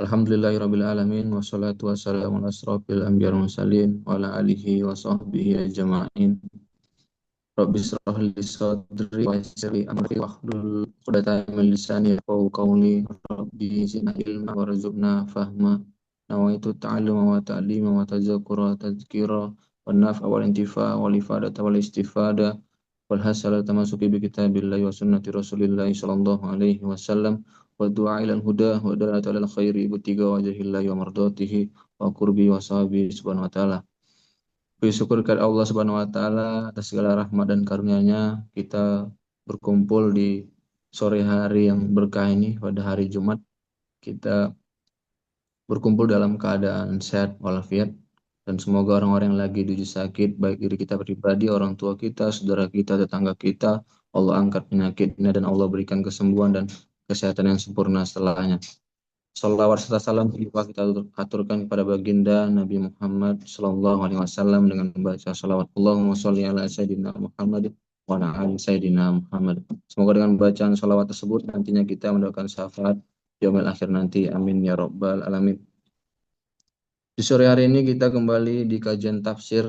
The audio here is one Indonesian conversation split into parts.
Alhamdulillahirabbil alamin wassalatu wassalamu ala asrofil anbiya'i wal mursalin wa ala alihi wa sahbihi ajma'in. Rabbi israh li sadri wa yassir li amri wahlul 'uqdatam min lisani yafqahu qawli. Rabbi zidna ilma warzuqna fahma. Nawaitu ta'alluma wa ta'lima wa tazakkura wa tadhkira wan naf'a wal intifa' wal ifadata wal istifada wal hasala tamasuki bi kitabillahi wa sunnati rasulillahi sallallahu alaihi wasallam wa du'a ilal huda wa dalata alal khairi ibtiga wajhillahi wa mardatihi wa qurbi wa sahabi subhanahu wa ta'ala. Puji syukur kepada Allah Subhanahu wa taala atas segala rahmat dan karunia-Nya kita berkumpul di sore hari yang berkah ini pada hari Jumat. Kita berkumpul dalam keadaan sehat walafiat dan semoga orang-orang yang lagi diuji sakit baik diri kita pribadi, orang tua kita, saudara kita, tetangga kita, Allah angkat penyakitnya dan Allah berikan kesembuhan dan kesehatan yang sempurna setelahnya. Salawat serta salam kita aturkan kepada baginda Nabi Muhammad Sallallahu Alaihi Wasallam dengan membaca salawat Allahumma sholli ala Sayyidina Muhammad wa ala ali Sayyidina Muhammad. Semoga dengan bacaan salawat tersebut nantinya kita mendapatkan syafaat yaumil akhir nanti. Amin ya rabbal alamin. Di sore hari ini kita kembali di kajian tafsir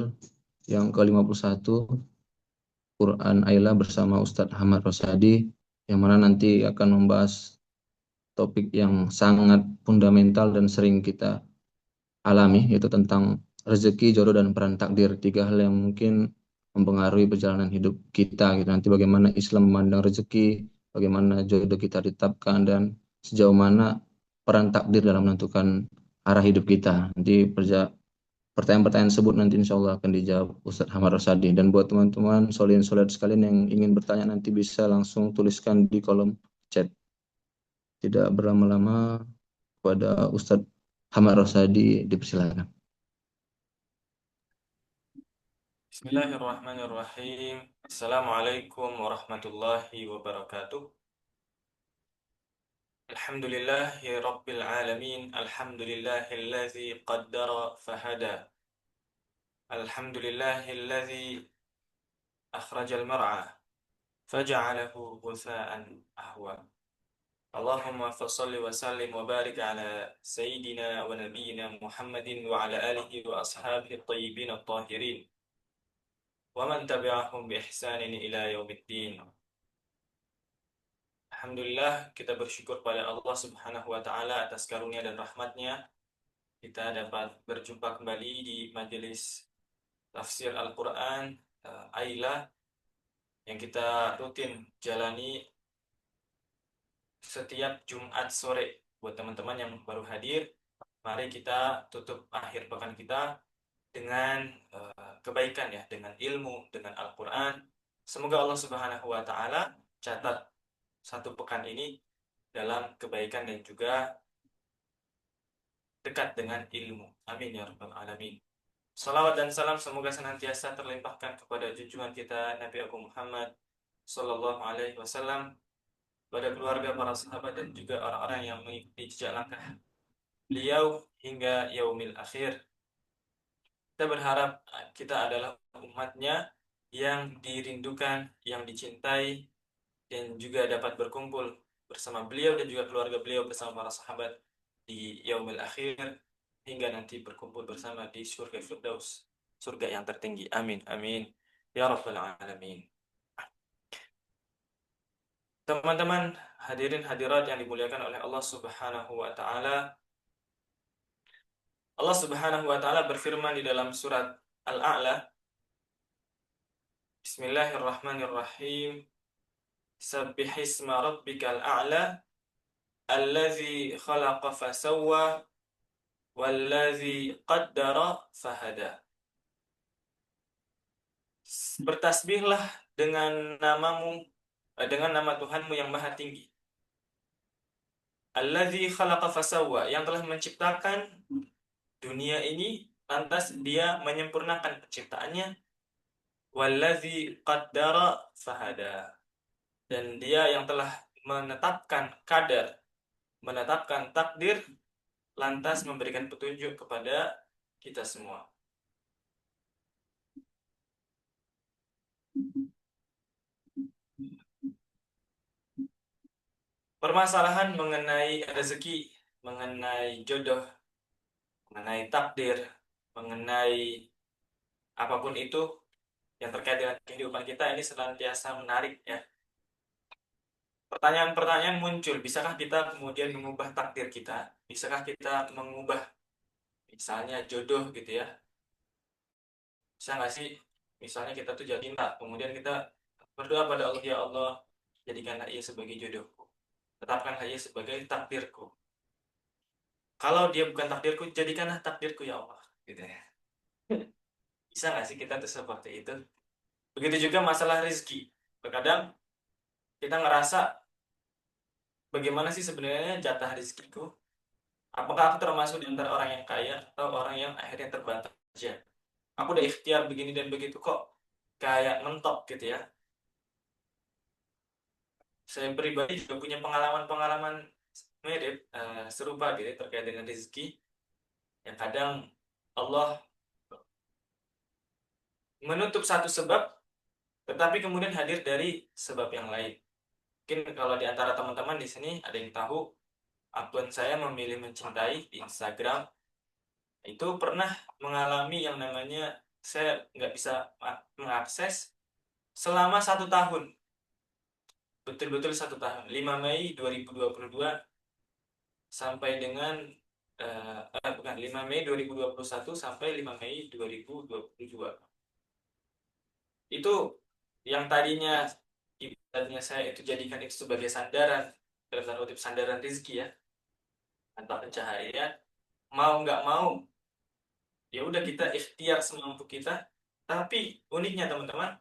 yang ke-51 Quran Ayla bersama Ustadz Ahmad Rosadi, yang mana nanti akan membahas topik yang sangat fundamental dan sering kita alami, yaitu tentang rezeki, jodoh, dan peran takdir. Tiga hal yang mungkin mempengaruhi perjalanan hidup kita gitu. Nanti bagaimana Islam memandang rezeki, bagaimana jodoh kita ditetapkan, dan sejauh mana peran takdir dalam menentukan arah hidup kita. Nanti pertanyaan-pertanyaan tersebut nanti insya Allah akan dijawab Ustadz Ahmad Rosadi. Dan buat teman-teman solihin sekalian yang ingin bertanya nanti bisa langsung tuliskan di kolom chat. Tidak berlama-lama, kepada Ustadz Ahmad Rosadi dipersilakan. Bismillahirrahmanirrahim. Assalamualaikum warahmatullahi wabarakatuh. Alhamdulillahi rabbil alamin. Alhamdulillahillazi qaddara fahada. Alhamdulillahillazi akhrajal mar'a faja'alahu ghutha'an ahwa. Allahumma fassalli wa sallim wa barik ala sayyidina wa nabiyyina Muhammadin wa ala alihi wa ashabihi at-tayyibin at-tahirin wa man tabi'ahum bi ihsanin ila yaumiddin. Alhamdulillah, kita bersyukur pada Allah Subhanahu wa taala atas karunia dan rahmatnya. Kita dapat berjumpa kembali di majelis tafsir Al-Qur'an Ayla yang kita rutin jalani setiap Jumat sore. Buat teman-teman yang baru hadir, mari kita tutup akhir pekan kita dengan kebaikan ya, dengan ilmu, dengan Al-Qur'an. Semoga Allah Subhanahu wa taala catat satu pekan ini dalam kebaikan dan juga dekat dengan ilmu. Amin ya rabbal alamin. Salawat dan salam semoga senantiasa terlimpahkan kepada junjungan kita Nabi Agung Muhammad Sallallahu Alaihi Wasallam, pada keluarga, para sahabat, dan juga orang-orang yang mengikuti jejak langkah beliau hingga yaumil akhir. Kita berharap kita adalah umatnya yang dirindukan, yang dicintai, dan juga dapat berkumpul bersama beliau dan juga keluarga beliau bersama para sahabat di yaumil akhir hingga nanti berkumpul bersama di surga Firdaus, surga yang tertinggi. Amin amin ya rabbal alamin. Teman-teman hadirin hadirat yang dimuliakan oleh Allah Subhanahu wa taala. Allah Subhanahu wa taala berfirman di dalam surat Al-A'la, Bismillahirrahmanirrahim. Sabbihisma rabbikal a'la allazi khalaqa fasawwa wallazi qaddara fahada. Bertasbihlah dengan namamu, dengan nama Tuhanmu yang maha tinggi. Allazi khalaqa fasawwa, yang telah menciptakan dunia ini lantas dia menyempurnakan penciptaannya. Wallazi qaddara fahada, dan dia yang telah menetapkan kadar, menetapkan takdir, lantas memberikan petunjuk kepada kita semua. Permasalahan mengenai rezeki mengenai jodoh, mengenai takdir, mengenai apapun itu yang terkait dengan kehidupan kita ini senantiasa menarik ya. Pertanyaan-pertanyaan muncul, bisakah kita kemudian mengubah takdir kita? Bisakah kita mengubah misalnya jodoh gitu ya? Bisa nggak sih misalnya kita tuh jadi cinta, kemudian kita berdoa pada Allah, ya Allah, jadikanlah ia sebagai jodohku. Tetapkanlah ia sebagai takdirku. Kalau dia bukan takdirku, jadikanlah takdirku ya Allah. Gitu ya. Bisa nggak sih kita tuh seperti itu? Begitu juga masalah rezeki. Terkadang kita ngerasa bagaimana sih sebenarnya jatah rezekiku? Apakah aku termasuk di antara orang yang kaya atau orang yang akhirnya terbatas aja? Aku udah ikhtiar begini dan begitu kok kayak mentok gitu ya. Saya pribadi juga punya pengalaman-pengalaman mirip serupa gitu ya, terkait dengan rezeki yang kadang Allah menutup satu sebab tetapi kemudian hadir dari sebab yang lain. Mungkin kalau di antara teman-teman di sini ada yang tahu akun saya memilih mencintai di Instagram itu pernah mengalami yang namanya saya nggak bisa mengakses selama 1 tahun, betul-betul 1 tahun, 5 Mei 2022 sampai dengan bukan 5 Mei 2021 sampai 5 Mei 2022. Itu yang tadinya ibaratnya saya itu jadikan itu sebagai sandaran, dalam tanda kutip sandaran rezeki ya, atau pencaharian, mau nggak mau ya udah kita ikhtiar semampu kita. Tapi uniknya teman-teman,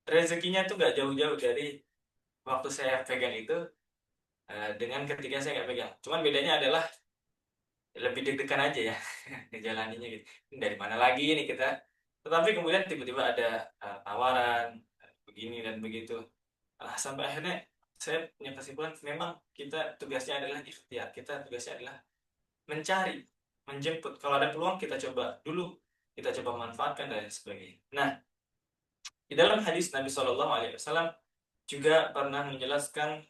rezekinya tuh nggak jauh-jauh dari waktu saya pegang itu dengan ketika saya nggak pegang. Cuman bedanya adalah lebih deg-degan aja ya ngejalaninya gitu. Dari mana lagi ini kita? Tetapi kemudian tiba-tiba ada tawaran begini dan begitu. Sampai akhirnya saya punya kesimpulan memang kita tugasnya adalah ikhtiar. Kita tugasnya adalah mencari, menjemput. Kalau ada peluang kita coba dulu, kita coba manfaatkan dan sebagainya. Nah, di dalam hadis Nabi Shallallahu Alaihi Wasallam juga pernah menjelaskan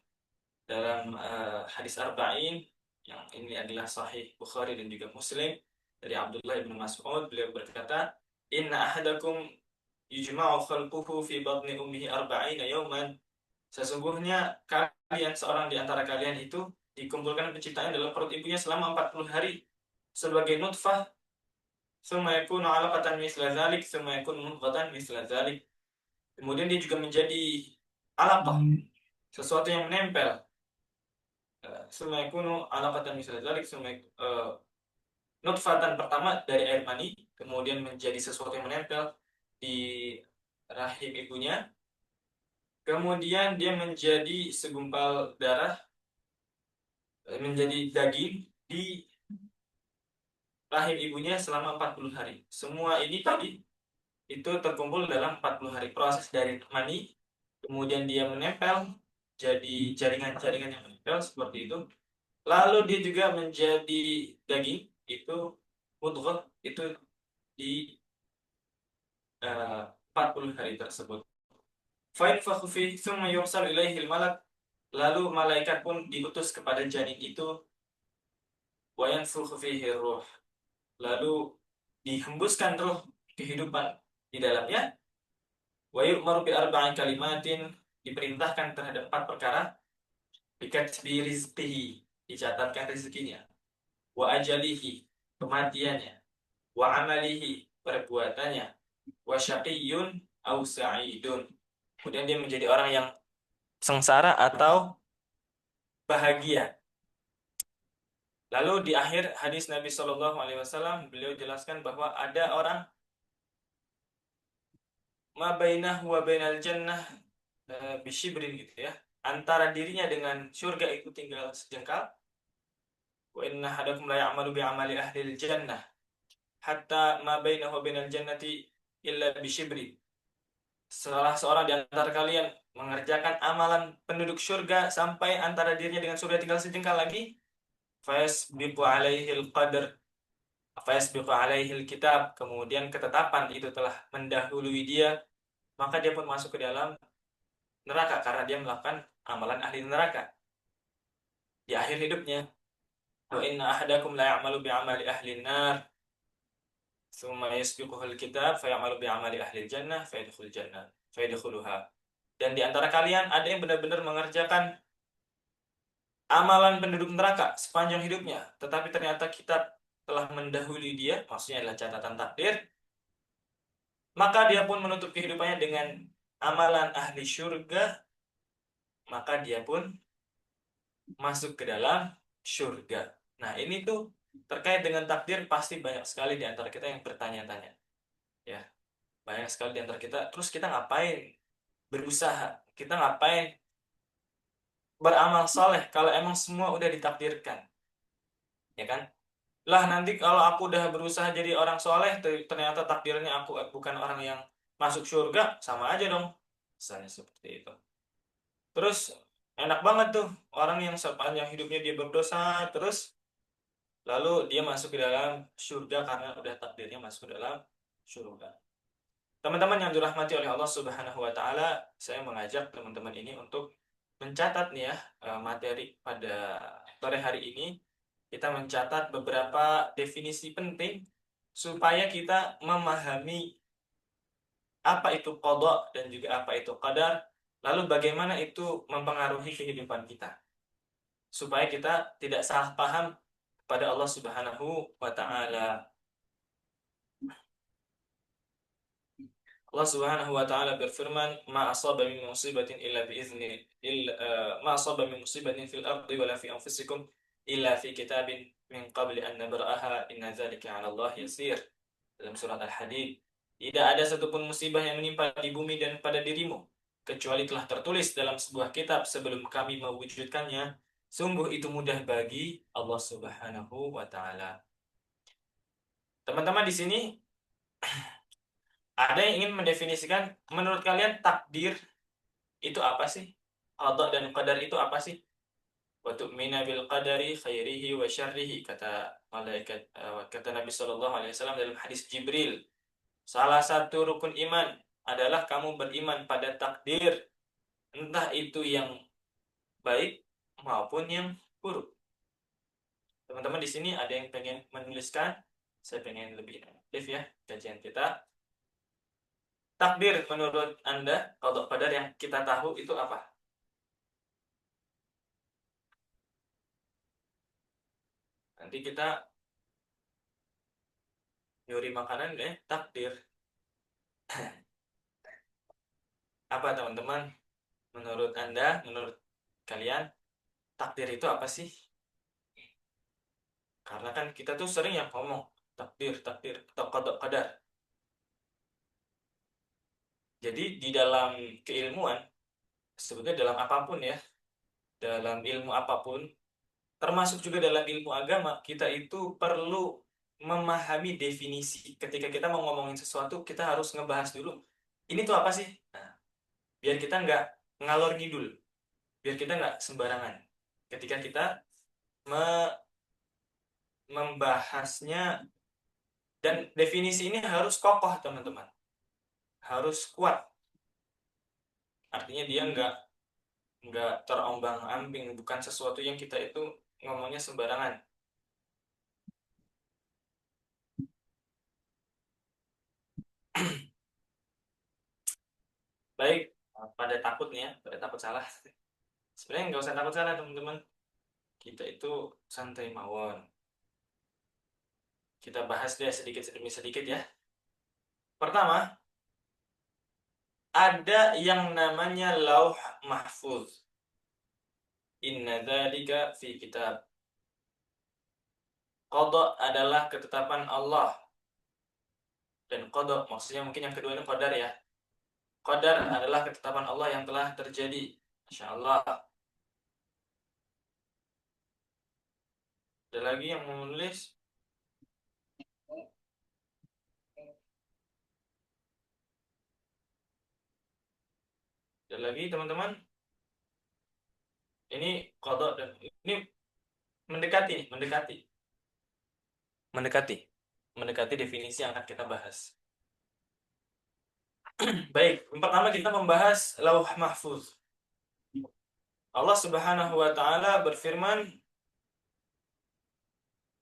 dalam hadis Arba'in yang ini adalah Sahih Bukhari dan juga Muslim dari Abdullah bin Mas'ud, beliau berkata, Inna ahadakum yujma'u khalquhu fi batni ummihi arba'ina yawman. Sesungguhnya kalian, seorang di antara kalian itu dikumpulkan penciptaannya dalam perut ibunya selama 40 hari sebagai nutfah, tsumma yakunu 'alaqatan misla dzalik, tsumma yakunu mudghatan misla dzalik. Kemudian dia juga menjadi alaqah, sesuatu yang menempel. Tsumma yakunu 'alaqatan misla dzalik, tsumma nutfatan pertama dari air mani, kemudian menjadi sesuatu yang menempel di rahim ibunya, kemudian dia menjadi segumpal darah, menjadi daging di rahim ibunya selama 40 hari. Semua ini tadi itu terkumpul dalam 40 hari. Proses dari mani, kemudian dia menempel jadi jaringan-jaringan yang menempel seperti itu. Lalu dia juga menjadi daging, itu mudghah, itu di 40 hari tersebut. Fa'infakhu fi tsumma yursal ilaihil malak. Lalu malaikat pun diutus kepada janin itu, wa yanfukhu fihi ruh. Lalu dihembuskan ruh kehidupan di dalamnya. Wa yu'maru bi arba'in kalimatin, diperintahkan terhadap 4 perkara. Bikatbi rizqihi, dicatatkan rezekinya. Wa ajalihi, kematiannya. Wa amalihi, perbuatannya. Wa syaqiyyun au sa'idun. Kemudian dia menjadi orang yang sengsara atau bahagia. Lalu di akhir hadis Nabi Shallallahu Alaihi Wasallam beliau jelaskan bahwa ada orang ma bainahu wa bainal jannah bisyibrin gitu ya. Antara dirinya dengan surga itu tinggal sejengkal. Wa inna hadakum la ya'malu bi amali ahli jannah hatta ma bainahu wa bainal jannati illa bisyibrin. Salah seorang di antara kalian mengerjakan amalan penduduk surga sampai antara dirinya dengan surga tinggal sejengkal lagi. Fayasbiqu alaihil qadr, fayasbiqu alaihil kitab, kemudian ketetapan itu telah mendahului dia, maka dia pun masuk ke dalam neraka karena dia melakukan amalan ahli neraka di akhir hidupnya. Wa inna ahadakum la ya'malu bi'amali ahli an-nar, thumma yasbiquhu al-kitab fayamalu bi'amali ahli al-jannah fayadkhulul jannah fayadkhuluha. Dan di antara kalian ada yang benar-benar mengerjakan amalan penduduk neraka sepanjang hidupnya, tetapi ternyata kitab telah mendahului dia, maksudnya adalah catatan takdir, maka dia pun menutup kehidupannya dengan amalan ahli syurga, maka dia pun masuk ke dalam syurga. Nah, ini tuh terkait dengan takdir pasti banyak sekali di antara kita yang bertanya-tanya. Ya, banyak sekali di antara kita. Terus kita ngapain berusaha? Kita ngapain beramal soleh kalau emang semua udah ditakdirkan? Ya kan? Lah nanti kalau aku udah berusaha jadi orang soleh, ternyata takdirnya aku bukan orang yang masuk surga, sama aja dong. Misalnya seperti itu. Terus enak banget tuh orang yang sepanjang hidupnya dia berdosa, terus lalu dia masuk ke dalam surga karena udah takdirnya masuk ke dalam surga. Teman-teman yang dirahmati oleh Allah Subhanahu wa taala, saya mengajak teman-teman ini untuk mencatat nih ya, materi pada sore hari ini. Kita mencatat beberapa definisi penting supaya kita memahami apa itu qada dan juga apa itu qadar, lalu bagaimana itu mempengaruhi kehidupan kita. Supaya kita tidak salah paham pada Allah Subhanahu wa taala. Allah Subhanahu wa taala berfirman, "Ma asaba min musibatin illa bi izni illa ma asaba min musibatin fil ardi wala fi anfusikum illa fi kitabin min qabli an nabra'aha inna dzalika 'ala Allah yasir." Dalam surat Al-Hadid, tidak ada satupun musibah yang menimpa di bumi dan pada dirimu kecuali telah tertulis dalam sebuah kitab sebelum kami mewujudkannya. Sungguh itu mudah bagi Allah Subhanahu wa taala. Teman-teman di sini ada yang ingin mendefinisikan, menurut kalian takdir itu apa sih? Qada dan qadar itu apa sih? Wa tu'mina bil qadari khairihi wa syarrihi, kata malaikat, kata Nabi sallallahu alaihi wasallam dalam hadis Jibril. Salah satu rukun iman adalah kamu beriman pada takdir, entah itu yang baik maupun yang buruk. Teman-teman di sini ada yang pengen menuliskan? Saya pengen lebih aktif ya kajian kita. Takdir menurut Anda, qada qadar yang kita tahu itu apa? Nanti kita nyuri makanan deh, takdir. Apa teman-teman? Menurut Anda, menurut kalian, takdir itu apa sih? Karena kan kita tuh sering ya ngomong takdir, takdir, atau qada qadar. Jadi di dalam keilmuan, sebetulnya dalam apapun ya, dalam ilmu apapun, termasuk juga dalam ilmu agama, kita itu perlu memahami definisi. Ketika kita mau ngomongin sesuatu, kita harus ngebahas dulu. Ini tuh apa sih? Nah, biar kita nggak ngalor ngidul, biar kita nggak sembarangan. Ketika kita membahasnya, dan definisi ini harus kokoh teman-teman, harus kuat. Artinya dia nggak terombang-ambing, bukan sesuatu yang kita itu ngomongnya sembarangan. Baik, pada takut nih ya, pada takut salah. Sebenarnya nggak usah takut salah teman-teman. Kita itu santai mawon. Kita bahas deh sedikit demi sedikit ya. Pertama, ada yang namanya lauh mahfuz. Inna dzalika fi kitab. Qada adalah ketetapan Allah. Dan qada maksudnya mungkin yang kedua ini qadar ya. Qadar adalah ketetapan Allah yang telah terjadi. Masya Allah. Ada lagi yang mau menulis? Ada lagi teman-teman? Ini qada dan ini mendekati, mendekati definisi yang akan kita bahas. Baik, pertama kita membahas lauh mahfuz. Allah Subhanahu wa taala berfirman,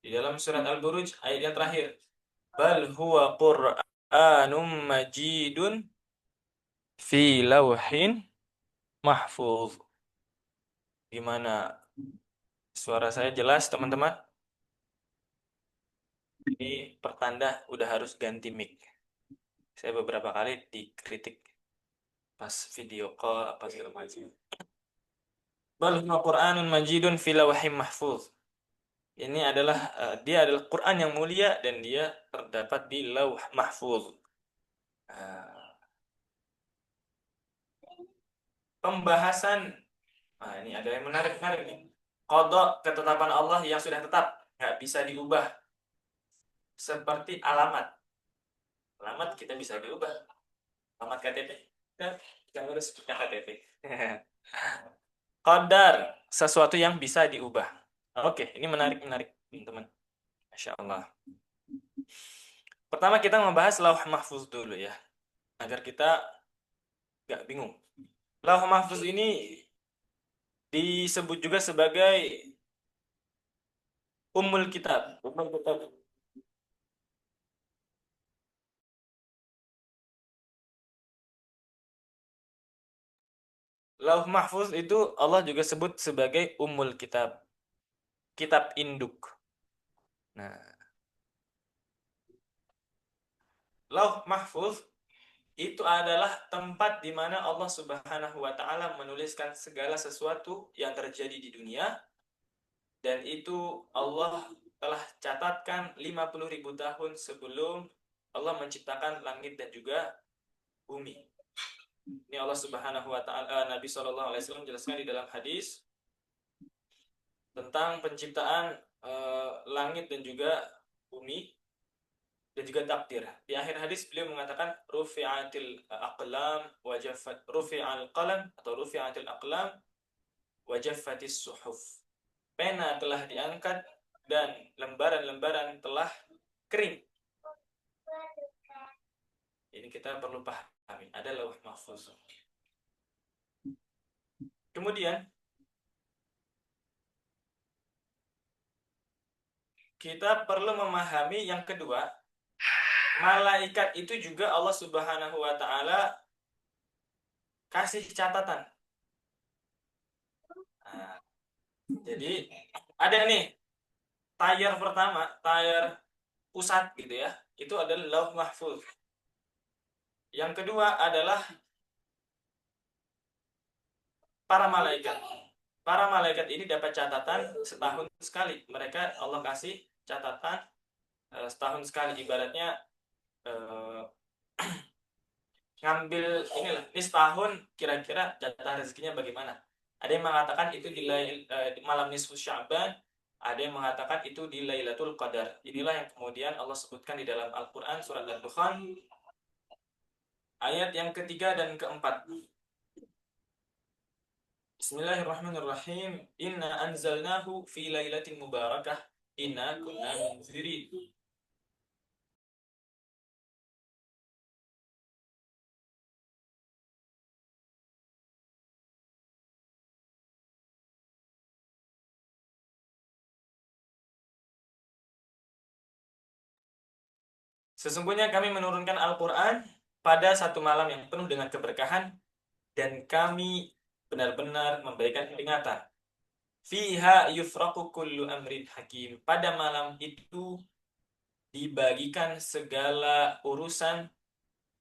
Di dalam surat Al-Buruj ayat yang terakhir. Bal huwa Qur'anum majidun fi lauhin mahfuz. Gimana? Suara saya jelas, teman-teman? Ini pertanda udah harus ganti mic. Saya beberapa kali dikritik pas video call apa segala macam. Bal huwa Qur'anun majidun fi lauhin mahfuz. Ini adalah dia adalah Quran yang mulia dan dia terdapat di lauh mahfuz. Pembahasan, ini ada yang menarik-menarik nih. Qadha, ketetapan Allah yang sudah tetap, nggak bisa diubah. Seperti alamat. Alamat kita bisa diubah. Alamat KTP. Kita harus punya KTP. Qadar, sesuatu yang bisa diubah. Oke, ini menarik-menarik, teman-teman. Masya Allah. Pertama kita membahas lauh mahfuz dulu ya. Agar kita nggak bingung. Lauh mahfuz ini disebut juga sebagai Ummul Kitab. Ummul Kitab. Lauh Mahfuz itu Allah juga sebut sebagai Ummul Kitab. Kitab induk. Nah, Lauh Mahfuz itu adalah tempat di mana Allah Subhanahu wa taala menuliskan segala sesuatu yang terjadi di dunia, dan itu Allah telah catatkan 50.000 tahun sebelum Allah menciptakan langit dan juga bumi. Ini Allah Subhanahu wa taala, Nabi Shallallahu alaihi wasallam menjelaskan di dalam hadis tentang penciptaan langit dan juga bumi dan juga takdir. Di akhir hadis beliau mengatakan rufi'atil aqlam wa jaffat rufi'al qalam atau rufi'atil aqlam wa jaffatis suhuf. Pena telah diangkat dan lembaran-lembaran telah kering. Ini kita perlu pahami, ada lauh mahfuz. Kemudian kita perlu memahami yang kedua, malaikat itu juga Allah Subhanahu wa taala kasih catatan. Nah, jadi ada nih tier pertama, tier pusat gitu ya. Itu adalah lauh mahfuz. Yang kedua adalah para malaikat. Para malaikat ini dapat catatan setahun sekali. Mereka Allah kasih catatan setahun sekali. Ibaratnya ngambil inilah, ini setahun kira-kira jatah rezekinya bagaimana. Ada yang mengatakan itu di malam nisfu Sya'ban, ada yang mengatakan itu di Lailatul Qadar. Inilah yang kemudian Allah sebutkan di dalam Al-Qur'an surat Ad-Dukhan ayat yang ketiga dan keempat. Bismillahirrahmanirrahim. Inna anzalnahu fi lailatin mubarakah. Inna kunna munzirin. Sesungguhnya kami menurunkan Al-Quran pada satu malam yang penuh dengan keberkahan, dan kami benar-benar memberikan peringatan. Fiha yufraqu kullu amrin hakim. Pada malam itu dibagikan segala urusan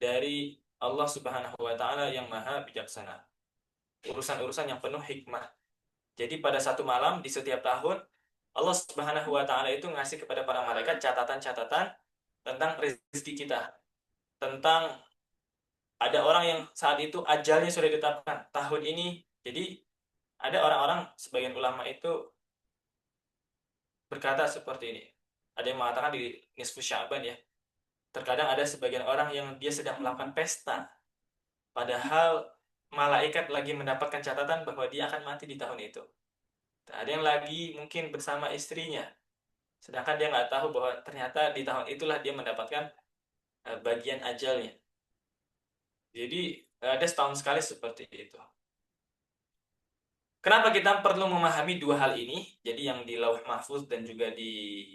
dari Allah Subhanahu wa taala yang Maha Bijaksana. Urusan-urusan yang penuh hikmah. Jadi pada satu malam di setiap tahun Allah Subhanahu wa taala itu ngasih kepada para malaikat catatan-catatan tentang rezeki kita. Tentang ada orang yang saat itu ajalnya sudah ditetapkan tahun ini. Jadi ada orang-orang, sebagian ulama itu berkata seperti ini. Ada yang mengatakan di nisfu Sya'ban ya. Terkadang ada sebagian orang yang dia sedang melakukan pesta. Padahal malaikat lagi mendapatkan catatan bahwa dia akan mati di tahun itu. Ada yang lagi mungkin bersama istrinya. Sedangkan dia nggak tahu bahwa ternyata di tahun itulah dia mendapatkan bagian ajalnya. Jadi ada setahun sekali seperti itu. Kenapa kita perlu memahami dua hal ini? Jadi yang di Lauh Mahfuz dan juga di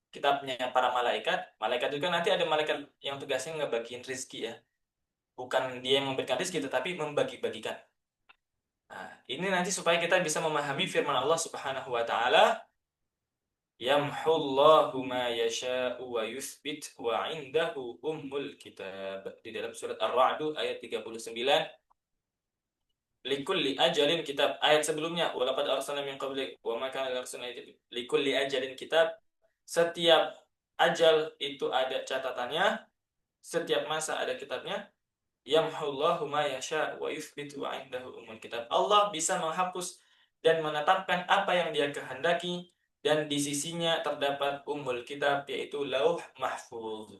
kitabnya para malaikat. Malaikat itu kan nanti ada malaikat yang tugasnya ngebagiin rizki ya. Bukan dia yang memberikan rizki, tetapi membagi-bagikan. Nah, ini nanti supaya kita bisa memahami firman Allah Subhanahu wa taala, yamhullahu ma yasha'u wa yuthbit wa indahu ummul kitab. Di dalam surat Ar-Ra'd ayat 39, likulli ajalin kitab. Ayat sebelumnya, walaqad arsalna min qablik wa ma kana lirasulin likulli ajalin kitab. Setiap ajal itu ada catatannya, setiap masa ada kitabnya. Yamhullahu ma yasha wa yuthbit wa indahu ummul kitab. Allah bisa menghapus dan menetapkan apa yang Dia kehendaki, dan di sisinya terdapat ummul kitab, yaitu lauh mahfuz.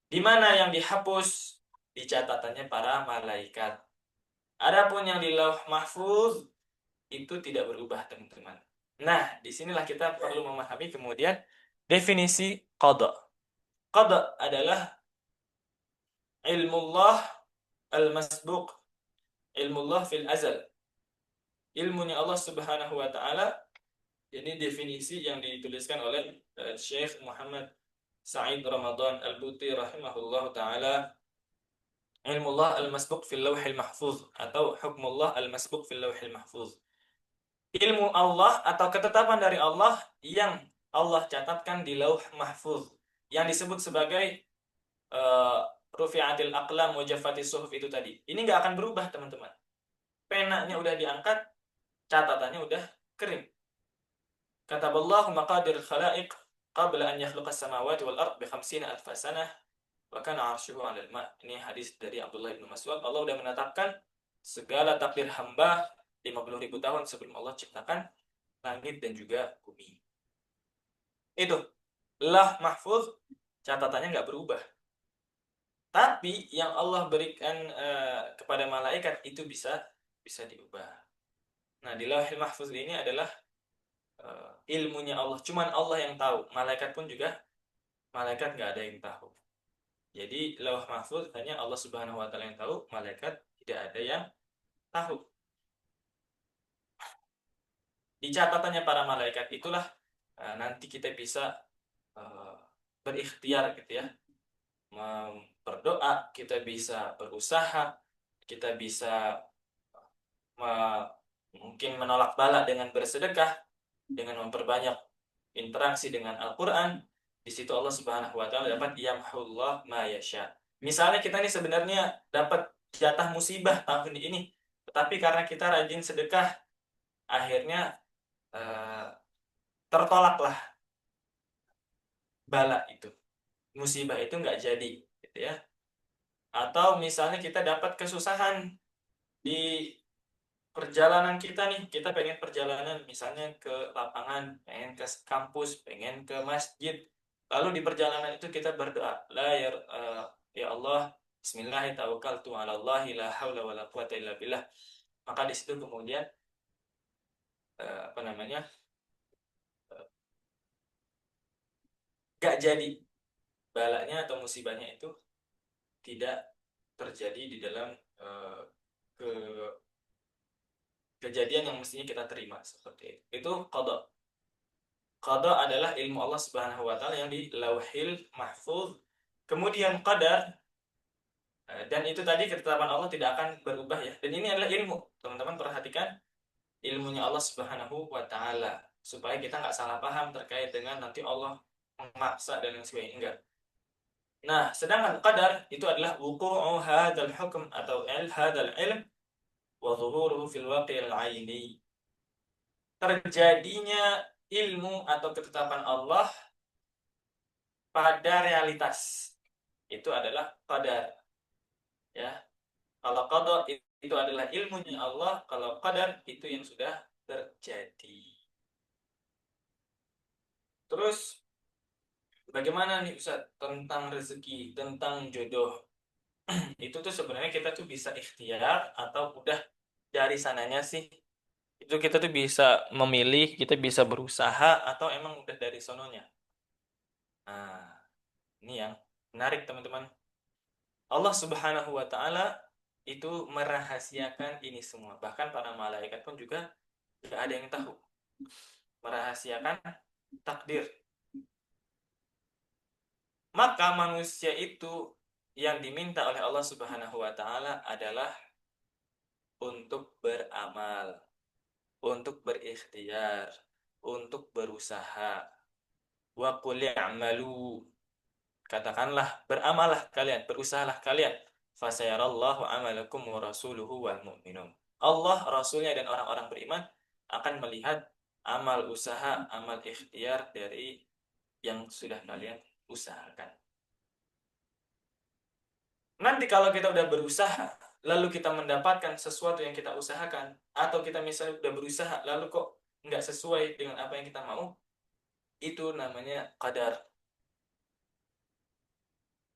Di mana yang dihapus? Di catatannya para malaikat. Adapun yang di lauh mahfuz itu tidak berubah, teman-teman. Nah, disinilah kita perlu memahami kemudian definisi qada. Qada adalah ilmullah al-masbuq, ilmullah fil azal. Ilmunya Allah Subhanahu wa taala. Ini definisi yang dituliskan oleh Syekh Muhammad Sa'id Ramadan Al-Buti rahimahullah taala. Ilmullah al-masbuq fil lauhil mahfuz, atau hukmullah al-masbuq fil lauhil mahfuz. Ilmu Allah atau ketetapan dari Allah yang Allah catatkan di lauh mahfuz, yang disebut sebagai rufi'atil aqlam wa jaffatis suhuf itu tadi. Ini nggak akan berubah, teman-teman. Penanya udah diangkat, catatannya udah kering. Kataballahu maqadir khalaiq qabla an yakhluqas samawati wal ard bi 50,000 sanah wa kana 'arshuhu 'alal ma'. Ini hadis dari Abdullah bin Mas'ud. Allah udah menetapkan segala takdir hamba 50.000 tahun sebelum Allah ciptakan langit dan juga bumi. Itu lah mahfuz, catatannya nggak berubah. Tapi yang Allah berikan kepada malaikat itu bisa diubah. Nah, di Lauhil Mahfuz ini adalah ilmunya Allah. Cuman Allah yang tahu. Malaikat pun juga, malaikat nggak ada yang tahu. Jadi Lauh Mahfuz hanya Allah Subhanahu wa taala yang tahu, malaikat tidak ada yang tahu. Di catatannya para malaikat itulah nanti kita bisa berikhtiar gitu ya. Berdoa, kita bisa berusaha, kita bisa mungkin menolak bala dengan bersedekah, dengan memperbanyak interaksi dengan Al-Quran. Di situ Allah Subhanahu wa taala dapat yamhullah ma yasha. Misalnya kita nih sebenarnya dapat jatah musibah tahun ini, tetapi karena kita rajin sedekah, akhirnya tertolaklah bala itu. Musibah itu nggak jadi, gitu ya. Atau misalnya kita dapat kesusahan di perjalanan kita nih, kita pengen perjalanan misalnya ke lapangan, pengen ke kampus, pengen ke masjid. Lalu di perjalanan itu kita berdoa, ya Allah, bismillahirrahmanirrahim, ala Allah, la haula wala quwata illa billah. Maka di situ kemudian gak jadi balanya atau musibahnya itu tidak terjadi di dalam ke kejadian yang mestinya kita terima, seperti itu. Itu qada. Qada adalah ilmu Allah Subhanahu wa taala yang di Lauhil Mahfuz. Kemudian qadar, dan itu tadi ketetapan Allah tidak akan berubah ya. Dan ini adalah ilmu. Teman-teman perhatikan ilmunya Allah Subhanahu wa taala supaya kita nggak salah paham terkait dengan nanti Allah memaksa dan lain sebagainya. Enggak. Nah, sedangkan qadar itu adalah wuqu'u hadzal hukm atau hadzal ilm wa dhuhuruhu fil waqi'il 'aini. Terjadinya ilmu atau ketetapan Allah pada realitas itu adalah qadar, ya. Kalau qada itu adalah ilmunya Allah, kalau qadar itu yang sudah terjadi. Terus bagaimana nih Ustaz tentang rezeki, tentang jodoh? Itu tuh sebenarnya kita tuh bisa ikhtiar atau udah dari sananya sih? Itu kita tuh bisa memilih, kita bisa berusaha atau emang udah dari sononya? Nah, ini yang menarik, teman-teman. Allah Subhanahu wa taala itu merahasiakan ini semua. Bahkan para malaikat pun juga Nggak ada yang tahu. Merahasiakan takdir. Maka manusia itu yang diminta oleh Allah Subhanahu wa taala adalah untuk beramal, untuk berikhtiar, untuk berusaha. Wa qul i'malu. Katakanlah, beramalah kalian, berusahalah kalian. Fasayarallahu amalakum wa rasuluhu wal mu'minun. Allah, Rasulnya dan orang-orang beriman akan melihat amal usaha, amal ikhtiar dari yang sudah kalian usahakan. Nanti kalau kita udah berusaha, lalu kita mendapatkan sesuatu yang kita usahakan, atau kita misalnya udah berusaha, lalu kok nggak sesuai dengan apa yang kita mau, itu namanya qadar.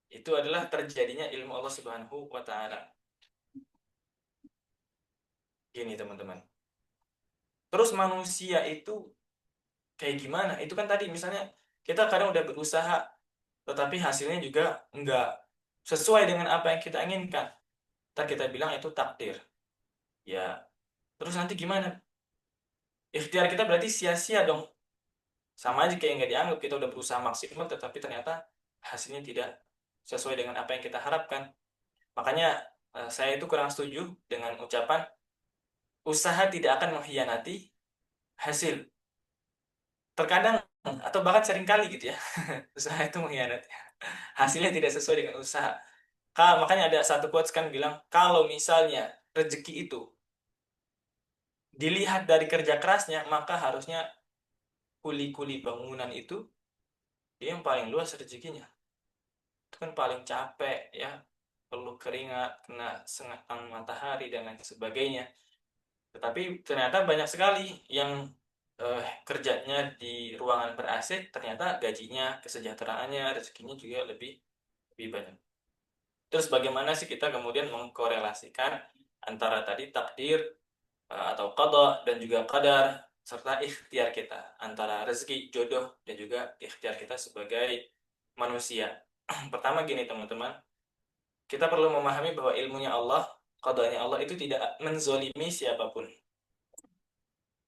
Itu adalah terjadinya ilmu Allah Subhanahu wa taala. Gini teman-teman. Terus manusia itu kayak gimana? Itu kan tadi misalnya kita kadang udah berusaha, tetapi hasilnya juga nggak sesuai dengan apa yang kita inginkan. Kita bilang itu takdir. Ya, terus nanti gimana? Ikhtiar kita berarti sia-sia dong. Sama aja kayak nggak dianggap, kita udah berusaha maksimal, tetapi ternyata hasilnya tidak sesuai dengan apa yang kita harapkan. Makanya saya itu kurang setuju dengan ucapan usaha tidak akan mengkhianati hasil. Terkadang atau bahkan seringkali gitu ya, usaha itu mengkhianati. Hasilnya tidak sesuai dengan usaha. Makanya ada satu quotes kan bilang, kalau misalnya rezeki itu dilihat dari kerja kerasnya, maka harusnya kuli-kuli bangunan itu dia yang paling luas rezekinya. Itu kan paling capek ya, perlu keringat, kena sengatan matahari dan lain sebagainya. Tetapi ternyata banyak sekali yang kerjanya di ruangan ber-AC, ternyata gajinya, kesejahteraannya, rezekinya juga lebih banyak. Terus bagaimana sih kita kemudian mengkorelasikan antara tadi takdir atau qada dan juga qadar serta ikhtiar kita, antara rezeki, jodoh dan juga ikhtiar kita sebagai manusia. Pertama gini teman-teman, kita perlu memahami bahwa ilmunya Allah, qadanya Allah itu tidak menzolimi siapapun.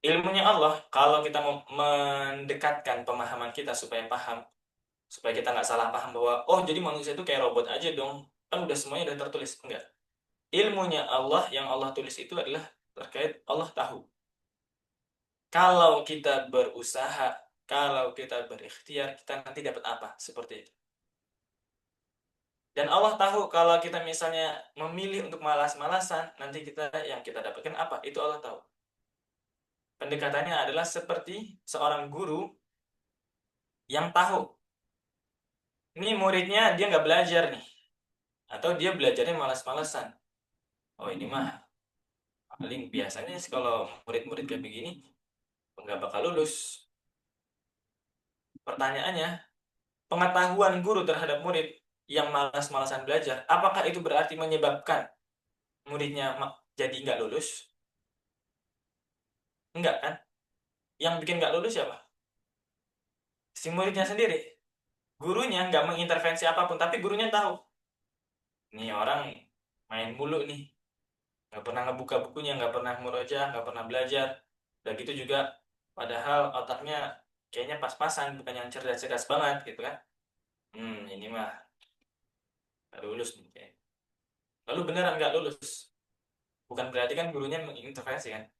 Ilmunya Allah, kalau kita mau mendekatkan pemahaman kita supaya paham, supaya kita nggak salah paham bahwa, oh jadi manusia itu kayak robot aja dong, kan udah semuanya udah tertulis. Enggak. Ilmunya Allah, yang Allah tulis itu adalah terkait Allah tahu. Kalau kita berusaha, kalau kita berikhtiar, kita nanti dapat apa? Seperti itu. Dan Allah tahu kalau kita misalnya memilih untuk malas-malasan, nanti yang kita dapatkan apa? Itu Allah tahu. Pendekatannya adalah seperti seorang guru yang tahu. Ini muridnya dia nggak belajar nih. Atau dia belajarnya malas-malasan. Oh ini mah paling biasanya sih kalau murid-murid kayak begini nggak bakal lulus. Pertanyaannya, pengetahuan guru terhadap murid yang malas-malasan belajar, apakah itu berarti menyebabkan muridnya jadi nggak lulus? Enggak kan? Yang bikin nggak lulus siapa? Si muridnya sendiri. Gurunya nggak mengintervensi apapun, tapi gurunya tahu. Nih orang main mulu nih. Nggak pernah ngebuka bukunya, nggak pernah murojaah, nggak pernah belajar. Dan gitu juga, padahal otaknya kayaknya pas-pasan, bukan yang cerdas-cerdas banget gitu kan. Ini mah nggak lulus nih kayaknya. Lalu beneran nggak lulus. Bukan berarti kan gurunya mengintervensi kan.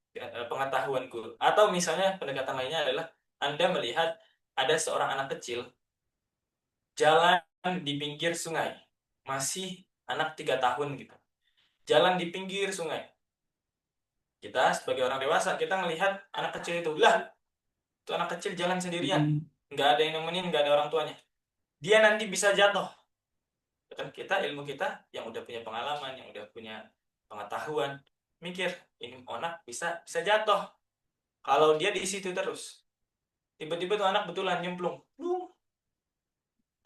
Pengetahuan guru. Atau misalnya pendekatan lainnya adalah Anda melihat ada seorang anak kecil jalan di pinggir sungai. Masih anak 3 tahun gitu. Jalan di pinggir sungai. Kita sebagai orang dewasa, kita melihat anak kecil itu. Lah, itu anak kecil jalan sendirian. Nggak ada yang nemenin, nggak ada orang tuanya. Dia nanti bisa jatuh. Kan kita, ilmu kita yang udah punya pengalaman, yang udah punya pengetahuan, mikir, ini anak bisa bisa jatuh. Kalau dia di situ terus, tiba-tiba tuh anak betulan nyemplung.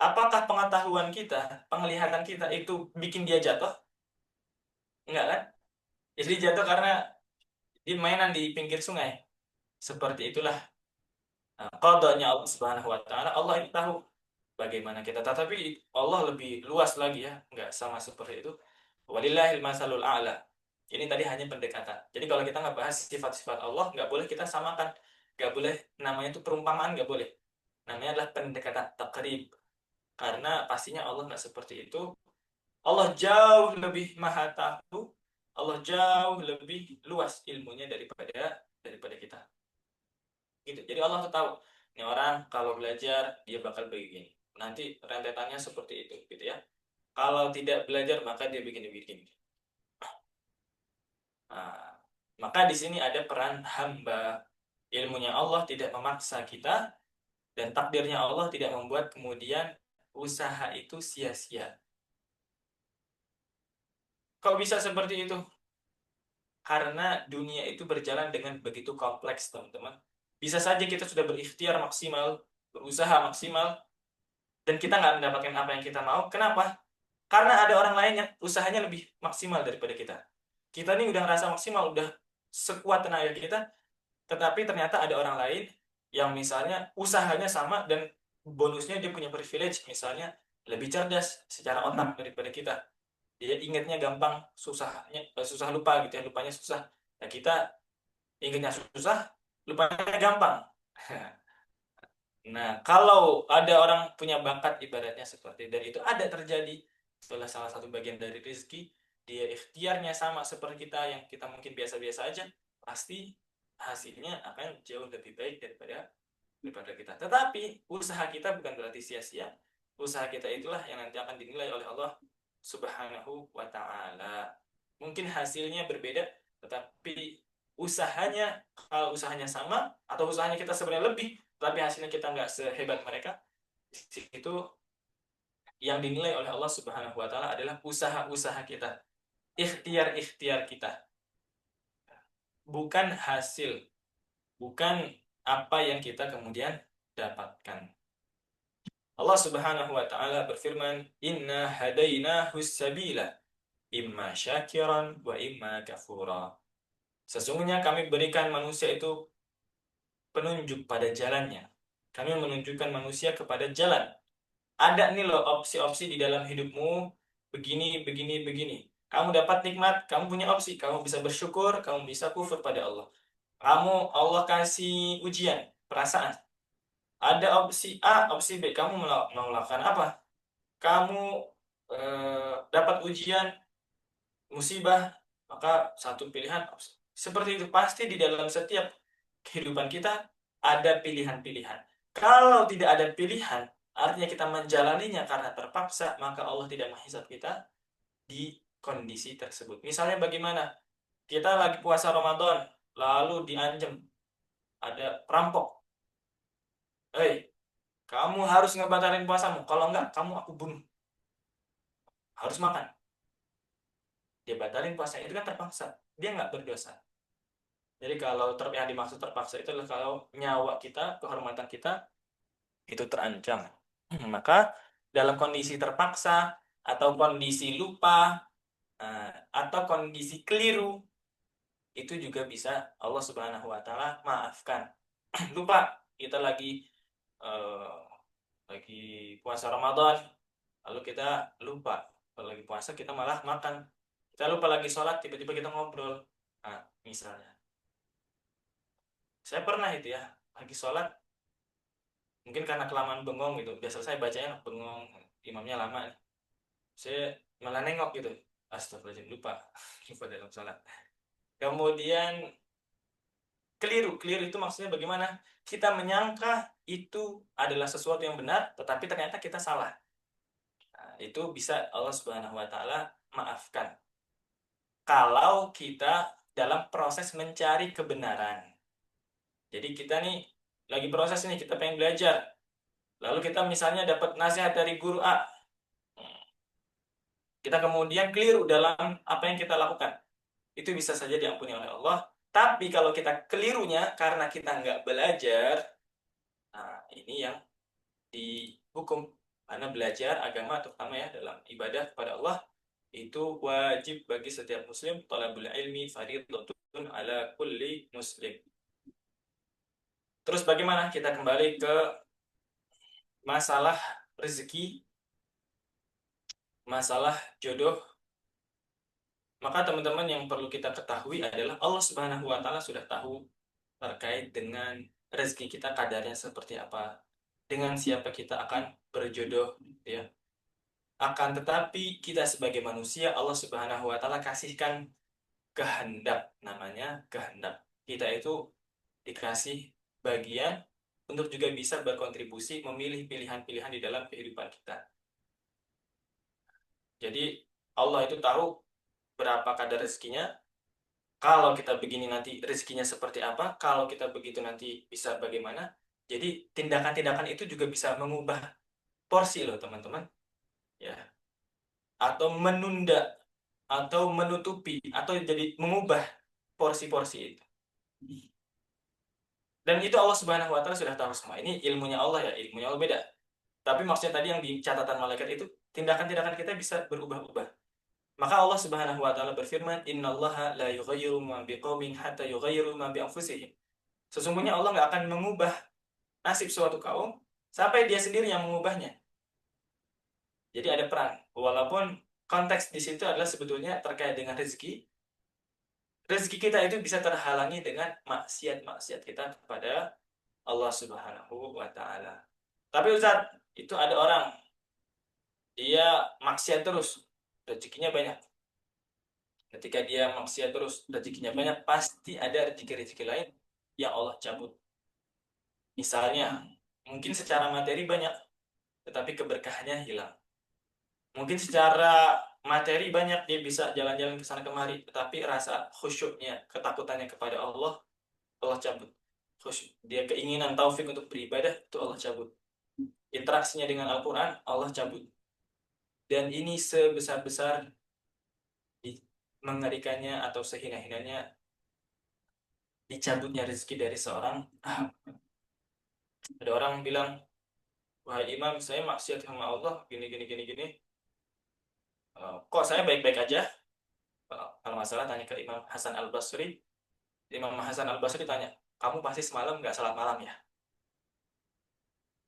Apakah pengetahuan kita, penglihatan kita itu bikin dia jatuh? Enggak kan? Jadi jatuh karena dia mainan di pinggir sungai. Seperti itulah qadanya Allah Subhanahu wa taala. Allah itu tahu bagaimana kita. Tetapi Allah lebih luas lagi ya, enggak sama seperti itu. Walillahil masalul a'la. Ini tadi hanya pendekatan. Jadi kalau kita nggak bahas sifat-sifat Allah, nggak boleh kita samakan. Nggak boleh, namanya itu perumpamaan, nggak boleh. Namanya adalah pendekatan takrib. Karena pastinya Allah nggak seperti itu. Allah jauh lebih maha tahu. Allah jauh lebih luas ilmunya daripada kita. Gitu. Jadi Allah tuh tahu, ini orang kalau belajar dia bakal begini. Nanti rentetannya seperti itu, gitu ya. Kalau tidak belajar maka dia begini-begini. Nah, maka di sini ada peran hamba. Ilmunya Allah tidak memaksa kita dan takdirnya Allah tidak membuat kemudian usaha itu sia-sia. Kok bisa seperti itu? Karena dunia itu berjalan dengan begitu kompleks, teman-teman. Bisa saja kita sudah berikhtiar maksimal, berusaha maksimal, dan kita nggak mendapatkan apa yang kita mau. Kenapa? Karena ada orang lain yang usahanya lebih maksimal daripada kita. Kita ini udah ngerasa maksimal, udah sekuat tenaga kita, tetapi ternyata ada orang lain yang misalnya usahanya sama dan bonusnya dia punya privilege, misalnya lebih cerdas secara otak daripada kita. Dia ingatnya gampang, susah lupa gitu ya, lupanya susah. Nah, kita ingatnya susah, lupanya gampang. Nah, kalau ada orang punya bakat ibaratnya seperti dan itu ada terjadi setelah salah satu bagian dari rezeki, dia ikhtiarnya sama seperti kita yang kita mungkin biasa-biasa aja, pasti hasilnya akan jauh lebih baik daripada kita. Tetapi usaha kita bukan berarti sia-sia. Usaha kita itulah yang nanti akan dinilai oleh Allah Subhanahu wa taala. Mungkin hasilnya berbeda, tetapi usahanya, kalau usahanya sama atau usahanya kita sebenarnya lebih, tapi hasilnya kita nggak sehebat mereka, itu yang dinilai oleh Allah Subhanahu wa taala adalah usaha-usaha kita, ikhtiar-ikhtiar kita, bukan hasil, bukan apa yang kita kemudian dapatkan. Allah Subhanahu wa taala berfirman, "Inna hadainahu sabila, imma syakiran wa imma kafura." Sesungguhnya kami berikan manusia itu penunjuk pada jalannya. Kami menunjukkan manusia kepada jalan. Ada nih loh opsi-opsi di dalam hidupmu, begini, begini, begini. Kamu dapat nikmat, kamu punya opsi. Kamu bisa bersyukur, kamu bisa kufur pada Allah. Allah kasih ujian, perasaan. Ada opsi A, opsi B. Kamu mau melakukan apa? Kamu dapat ujian, musibah, maka satu pilihan. Seperti itu, pasti di dalam setiap kehidupan kita ada pilihan-pilihan. Kalau tidak ada pilihan, artinya kita menjalaninya karena terpaksa, maka Allah tidak menghisab kita di kondisi tersebut. Misalnya bagaimana? Kita lagi puasa Ramadan, lalu diancam, ada perampok. Hei, kamu harus ngebatalin puasamu. Kalau enggak, kamu aku bunuh. Harus makan. Dia batalin puasa itu kan terpaksa. Dia nggak berdosa. Jadi kalau yang dimaksud terpaksa itu adalah kalau nyawa kita, kehormatan kita itu terancam. Maka dalam kondisi terpaksa atau kondisi lupa atau kondisi keliru itu juga bisa Allah Subhanahu wa taala maafkan. Lupa kita eh, lagi puasa Ramadan, lalu kita lupa. Kalau lagi puasa kita malah makan. Kita lupa lagi sholat, tiba-tiba kita ngobrol. Nah, misalnya. Saya pernah itu ya, lagi sholat, mungkin karena kelamaan bengong gitu. Biasa saya bacanya bengong, imamnya lama. Saya malah nengok gitu. Astagfirullahaladzim, lupa. Lupa dalam sholat. Kemudian keliru. Keliru itu maksudnya bagaimana? Kita menyangka itu adalah sesuatu yang benar, tetapi ternyata kita salah. Nah, itu bisa Allah Subhanahu wa taala maafkan. Kalau kita dalam proses mencari kebenaran. Jadi kita nih lagi proses nih, kita pengen belajar. Lalu kita misalnya dapat nasihat dari guru A. Kita kemudian keliru dalam apa yang kita lakukan. Itu bisa saja diampuni oleh Allah. Tapi kalau kita kelirunya karena kita nggak belajar, nah ini yang dihukum. Karena belajar agama terutama ya dalam ibadah kepada Allah itu wajib bagi setiap muslim. Talabul ilmi fardhatun ala kulli muslim. Terus bagaimana kita kembali ke masalah rezeki, masalah jodoh, Maka teman-teman yang perlu kita ketahui adalah Allah Subhanahu wa taala sudah tahu terkait dengan rezeki kita kadarnya seperti apa, dengan siapa kita akan berjodoh, ya. Akan tetapi kita sebagai manusia Allah Subhanahu wa taala kasihkan kehendak, namanya kehendak. Kita itu dikasih bagian untuk juga bisa berkontribusi memilih pilihan-pilihan di dalam kehidupan kita. Jadi Allah itu tahu berapa kadar rezekinya. Kalau kita begini nanti rezekinya seperti apa, kalau kita begitu nanti bisa bagaimana. Jadi tindakan-tindakan itu juga bisa mengubah porsi loh teman-teman. Ya. Atau menunda, atau menutupi, atau jadi mengubah porsi-porsi itu. Dan itu Allah Subhanahu wa taala sudah tahu semua. Ini ilmunya Allah ya, ilmunya Allah beda. Tapi maksudnya tadi yang di catatan malaikat itu tindakan-tindakan kita bisa berubah-ubah. Maka Allah Subhanahu wa taala berfirman, "Innallaha la yughayyiru ma biqaumin hatta yughayyiru ma bi anfusihim." Sesungguhnya Allah nggak akan mengubah nasib suatu kaum sampai dia sendiri yang mengubahnya. Jadi ada perang. Walaupun konteks di situ adalah sebetulnya terkait dengan rezeki. Rezeki kita itu bisa terhalangi dengan maksiat-maksiat kita kepada Allah Subhanahu wa taala. Tapi Ustaz, itu ada orang dia maksiat terus, rezekinya banyak. Ketika dia maksiat terus, rezekinya banyak, pasti ada rezeki-rezeki lain yang Allah cabut. Misalnya, mungkin secara materi banyak, tetapi keberkahannya hilang. Mungkin secara materi banyak, dia bisa jalan-jalan ke sana kemari, tetapi rasa khusyuknya, ketakutannya kepada Allah cabut. Khusyuk. Dia keinginan taufik untuk beribadah, itu Allah cabut. Interaksinya dengan Al-Quran, Allah cabut. Dan ini sebesar-besar mengerikannya atau sehina-hinanya dicabutnya rezeki dari seorang. Ada orang bilang, wahai imam, saya maksiat sama Allah, gini, gini, gini, gini. Kok saya baik-baik aja? Kalau masalah tanya ke Imam Hasan Al-Basri. Imam Hasan Al-Basri tanya, kamu pasti semalam nggak salat malam ya?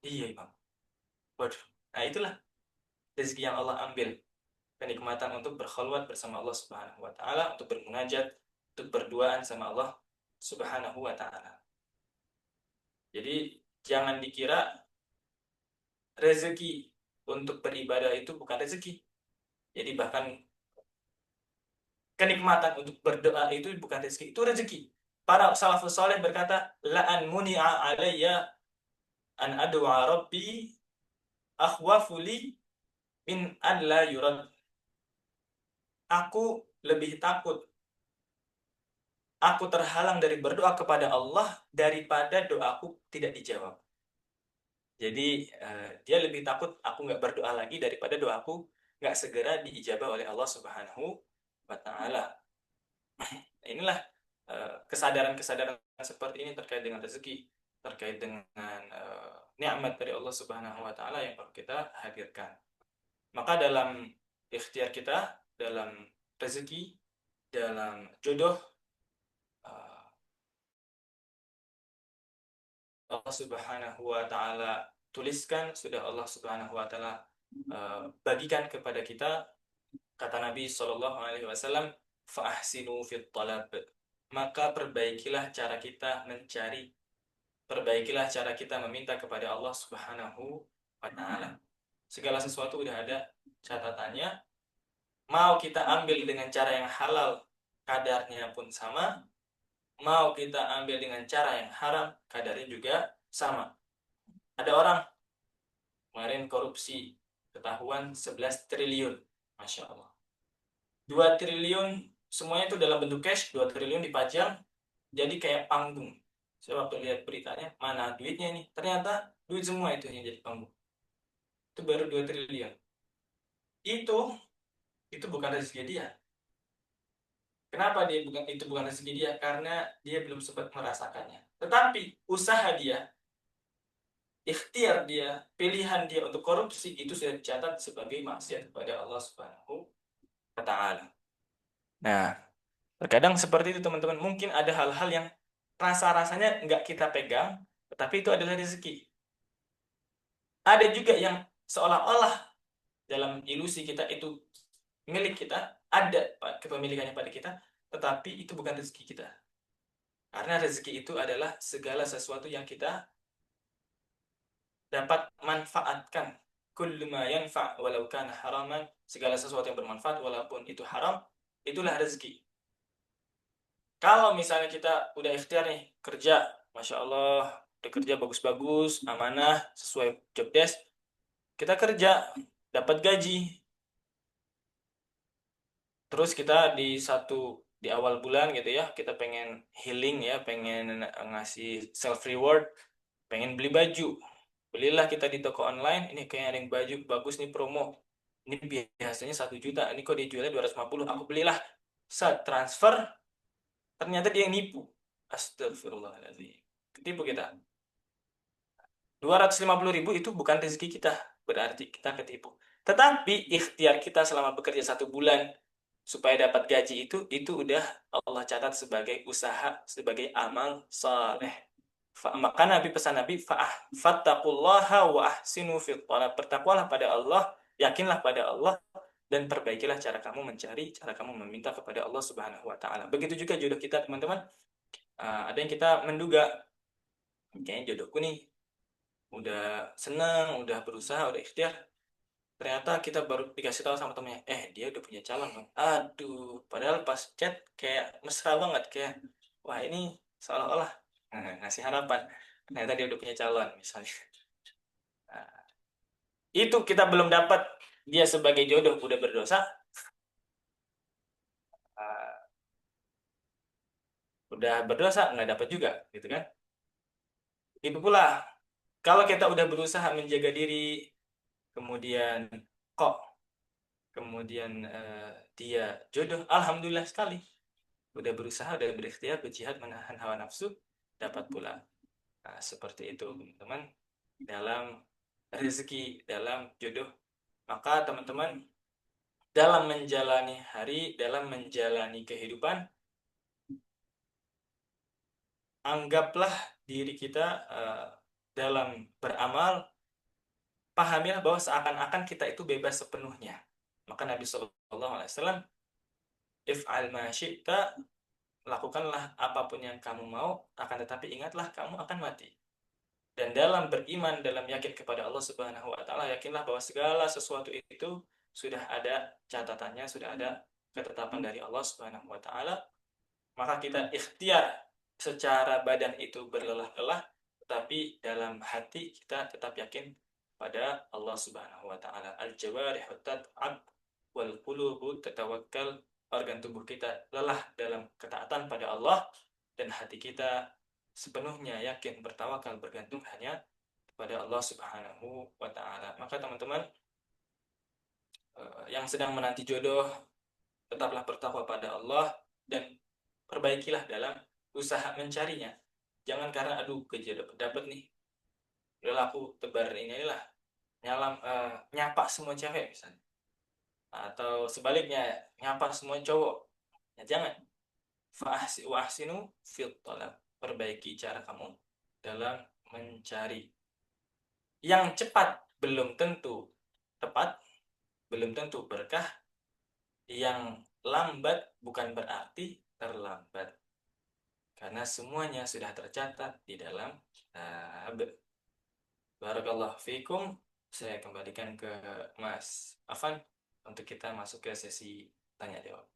Iya imam. Waduh, nah itulah rezeki yang Allah ambil. Kenikmatan untuk berkhulwat bersama Allah Subhanahu wa taala, untuk bermunajat, untuk berduaan sama Allah Subhanahu wa taala. Jadi jangan dikira rezeki untuk beribadah itu bukan rezeki. Jadi bahkan kenikmatan untuk berdoa itu bukan rezeki, itu rezeki. Para salafus saleh berkata, la'an muni'a alayya an ad'a rabbi akhwafu li min an la yurad. Aku lebih takut, aku terhalang dari berdoa kepada Allah daripada doaku tidak dijawab. Jadi dia lebih takut aku nggak berdoa lagi daripada doaku nggak segera diijabah oleh Allah Subhanahu wa taala. Inilah kesadaran-kesadaran seperti ini terkait dengan rezeki, terkait dengan nikmat dari Allah Subhanahu wa taala yang perlu kita hadirkan. Maka dalam ikhtiar kita, dalam rezeki, dalam jodoh, Allah Subhanahu wa taala tuliskan, sudah Allah Subhanahu wa taala bagikan kepada kita. Kata Nabi Shallallahu alaihi wasallam, fa ahsinu fit talab. Maka perbaikilah cara kita mencari, perbaikilah cara kita meminta kepada Allah Subhanahu wa taala. Segala sesuatu udah ada catatannya. Mau kita ambil dengan cara yang halal, kadarnya pun sama. Mau kita ambil dengan cara yang haram, kadarnya juga sama. Ada orang kemarin korupsi, ketahuan 11 triliun. Masya Allah. 2 triliun, semuanya itu dalam bentuk cash, 2 triliun dipajang, jadi kayak panggung. Saya waktu lihat beritanya, mana duitnya nih? Ternyata duit semua itu yang jadi panggung. Itu baru 2 triliun. Itu bukan rezeki dia. Kenapa itu bukan rezeki dia? Karena dia belum sempat merasakannya. Tetapi usaha dia, ikhtiar dia, pilihan dia untuk korupsi itu sudah dicatat sebagai maksiat kepada Allah Subhanahu wa taala. Nah, terkadang seperti itu teman-teman. Mungkin ada hal-hal yang rasa-rasanya nggak kita pegang, tetapi itu adalah rezeki. Ada juga yang seolah-olah dalam ilusi kita itu milik kita, ada kepemilikannya pada kita, tetapi itu bukan rezeki kita. Karena rezeki itu adalah segala sesuatu yang kita dapat manfaatkan. Kullu ma yanfa' walau kana haraman, segala sesuatu yang bermanfaat walaupun itu haram, itulah rezeki. Kalau misalnya kita udah ikhtiar nih, kerja, Masya Allah, udah kerja bagus-bagus, amanah, sesuai job desk, kita kerja, dapat gaji, terus kita di awal bulan gitu ya, kita pengen healing ya, pengen ngasih self reward, pengen beli baju. Belilah kita di toko online, ini kayak ada yang baju bagus nih promo. Ini biasanya 1 juta, ini kok dijualnya 250, aku belilah. Saat transfer, ternyata dia yang nipu. Astagfirullahaladzim. Ketipu kita. 250.000 itu bukan rezeki kita, berarti kita ketipu. Tetapi ikhtiar kita selama bekerja 1 bulan supaya dapat gaji itu udah Allah catat sebagai usaha, sebagai amal saleh. Maka Nabi pesan Nabi, fattaqullaha wa ahsinu fit talab. Bertakwalah pada Allah, yakinlah pada Allah, dan perbaikilah cara kamu mencari, cara kamu meminta kepada Allah Subhanahu wa taala. Begitu juga jodoh kita, teman-teman. Ada yang kita menduga, kayaknya jodohku nih udah senang, udah berusaha, udah ikhtiar. Ternyata kita baru dikasih tahu sama temennya, dia udah punya calon loh. Aduh, padahal pas chat kayak mesra banget, kayak wah ini seolah-olah ngasih harapan. Ternyata dia udah punya calon misalnya. Nah, itu kita belum dapat dia sebagai jodoh udah berdosa, uh, udah berdosa nggak dapat juga, gitu kan? Itu pula kalau kita udah berusaha menjaga diri, kemudian kok kemudian dia jodoh, alhamdulillah sekali. Udah berusaha, udah berikhtiar, berjihad menahan hawa nafsu, dapat pula. Nah, seperti itu, teman-teman, dalam rezeki, dalam jodoh. Maka teman-teman, dalam menjalani hari, dalam menjalani kehidupan, anggaplah diri kita dalam beramal, pahamilah bahwa seakan-akan kita itu bebas sepenuhnya. Maka Nabi SAW, if'al ma syi'ta, lakukanlah apapun yang kamu mau, akan tetapi ingatlah kamu akan mati. Dan dalam beriman, dalam yakin kepada Allah Subhanahu wa taala, yakinlah bahwa segala sesuatu itu sudah ada catatannya, sudah ada ketetapan dari Allah Subhanahu wa taala. Maka kita ikhtiar secara badan itu berlelah-lelah, tetapi dalam hati kita tetap yakin pada Allah Subhanahu wa taala. Al-jawarihu tat'ab wal qulubu tatawakkal. Organ tubuh kita lelah dalam ketaatan pada Allah, dan hati kita sepenuhnya yakin bertawakal bergantung hanya kepada Allah Subhanahu wa taala. Maka teman-teman yang sedang menanti jodoh, tetaplah bertakwa pada Allah dan perbaikilah dalam usaha mencarinya. Jangan karena aduh kerja dapat nih, udah aku tebar inilah nyapa semua cewek misalnya, atau sebaliknya nyapa semua cowok. Ya, jangan. Wahsinu fit talab. Perbaiki cara kamu dalam mencari. Yang cepat belum tentu tepat, belum tentu berkah. Yang lambat bukan berarti terlambat. Karena semuanya sudah tercatat di dalam kitab. Barakallahu fikum. Saya kembalikan ke Mas Afan untuk kita masuk ke sesi tanya jawab.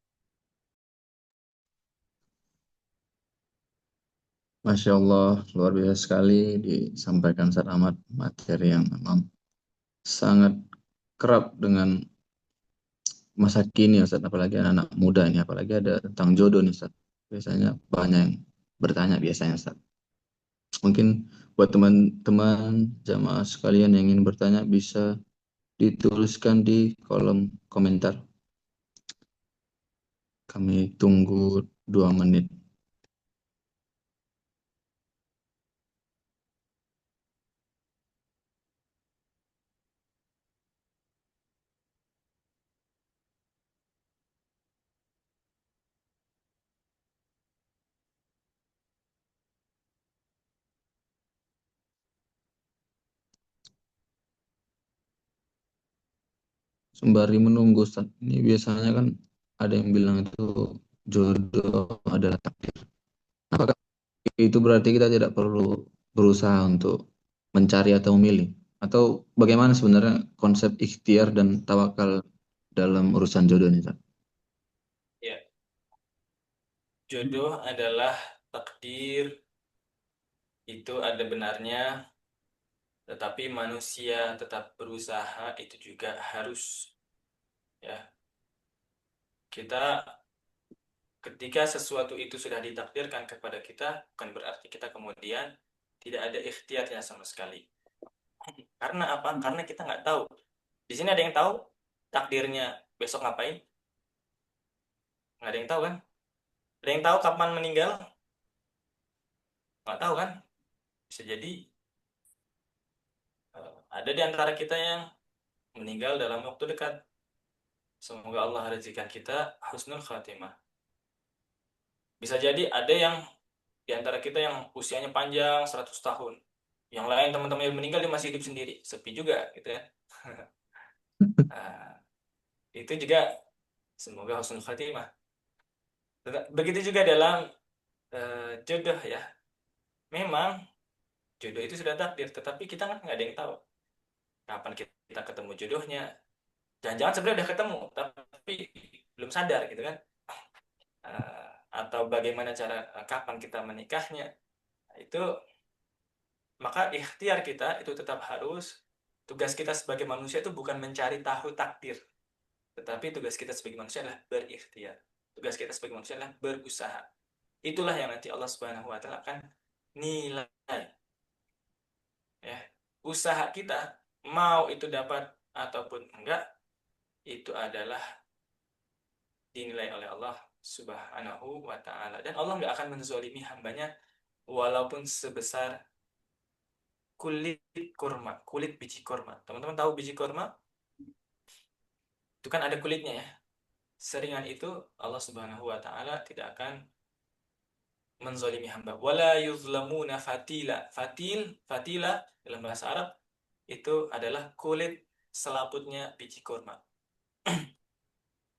Masya Allah, luar biasa sekali disampaikan Ustaz Ahmad, materi yang memang sangat kerap dengan masa kini Ustaz, apalagi anak-anak muda ini, apalagi ada tentang jodoh nih Ustaz. Biasanya banyak yang bertanya biasanya Ustaz. Mungkin buat teman-teman jamaah sekalian yang ingin bertanya bisa dituliskan di kolom komentar. Kami tunggu 2 menit. sembari menunggu Ustaz. Ini biasanya kan ada yang bilang itu jodoh adalah takdir. Apakah itu berarti kita tidak perlu berusaha untuk mencari atau memilih? Atau bagaimana sebenarnya konsep ikhtiar dan tawakal dalam urusan jodoh ini, Ustaz? Ya, jodoh adalah takdir, itu ada benarnya, tetapi manusia tetap berusaha itu juga harus, ya. Kita ketika sesuatu itu sudah ditakdirkan kepada kita, bukan berarti kita kemudian tidak ada ikhtiarnya sama sekali. Karena apa? Karena kita nggak tahu. Di sini ada yang tahu takdirnya besok ngapain? Nggak ada yang tahu kan? Ada yang tahu kapan meninggal? Nggak tahu kan? Bisa jadi ada di antara kita yang meninggal dalam waktu dekat. Semoga Allah rezekikan kita husnul khatimah. Bisa jadi ada yang di antara kita yang usianya panjang 100 tahun. Yang lain teman-teman yang meninggal dia masih hidup sendiri. Sepi juga gitu ya. Nah, itu juga semoga husnul khatimah. Begitu juga dalam jodoh ya. Memang jodoh itu sudah takdir, tetapi kita kan nggak ada yang tahu kapan kita ketemu jodohnya. Jangan-jangan sebenarnya udah ketemu, tapi belum sadar gitu kan. Atau bagaimana cara kapan kita menikahnya. Nah, itu maka ikhtiar kita itu tetap harus. Tugas kita sebagai manusia itu bukan mencari tahu takdir, tetapi tugas kita sebagai manusia adalah berikhtiar. Tugas kita sebagai manusia adalah berusaha. Itulah yang nanti Allah Subhanahu wa taala akan nilai, ya. Usaha kita mau itu dapat ataupun enggak, itu adalah dinilai oleh Allah Subhanahu wa taala, dan Allah nggak akan menzalimi hambanya walaupun sebesar kulit kurma, kulit biji kurma. Teman-teman tahu biji kurma? Itu kan ada kulitnya ya. Seringan itu Allah Subhanahu wa taala tidak akan menzalimi hamba. Wala yuzlamuna fatila. Fatila dalam bahasa Arab itu adalah kulit selaputnya biji kurma.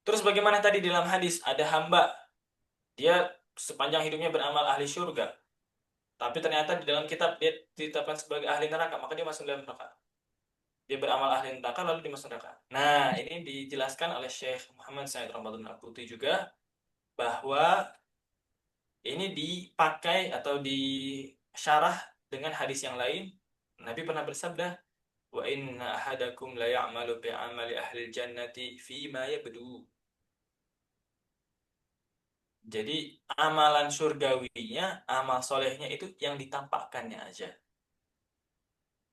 Terus bagaimana tadi dalam hadis ada hamba, dia sepanjang hidupnya beramal ahli surga, tapi ternyata di dalam kitab dia ditetapkan sebagai ahli neraka, maka dia masuk dalam neraka. Dia beramal ahli neraka lalu dia masuk neraka. Nah, ini dijelaskan oleh Syekh Muhammad Said Ramadan Al-Quti juga, bahwa ini dipakai atau disyarah dengan hadis yang lain. Nabi pernah bersabda, wa inna ahadakum la ya'malu bi'amali ahli jannati fima yabdu. Jadi amalan surgawinya, amal solehnya itu yang ditampakkannya aja.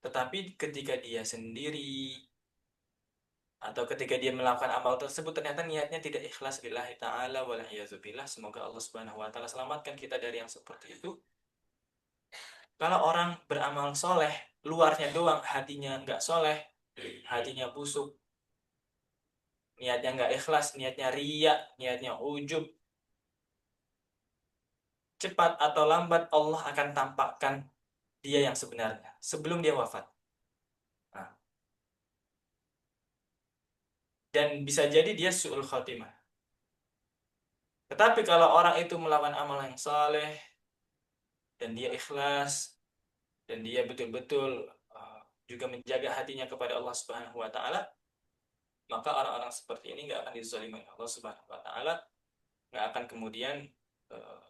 Tetapi ketika dia sendiri atau ketika dia melakukan amal tersebut ternyata niatnya tidak ikhlas lillahi ta'ala wal'iyazubillah, semoga Allah Subhanahu wa taala selamatkan kita dari yang seperti itu. Kalau orang beramal soleh, luarnya doang, hatinya nggak soleh, hatinya busuk, niatnya nggak ikhlas, niatnya riya, niatnya ujub, cepat atau lambat Allah akan tampakkan dia yang sebenarnya sebelum dia wafat. Nah, dan bisa jadi dia su'ul khotimah. Tetapi kalau orang itu melakukan amal yang saleh dan dia ikhlas dan dia betul-betul juga menjaga hatinya kepada Allah Subhanahu wa taala, maka orang-orang seperti ini nggak akan dizalimi oleh Allah Subhanahu wa taala, nggak akan kemudian uh,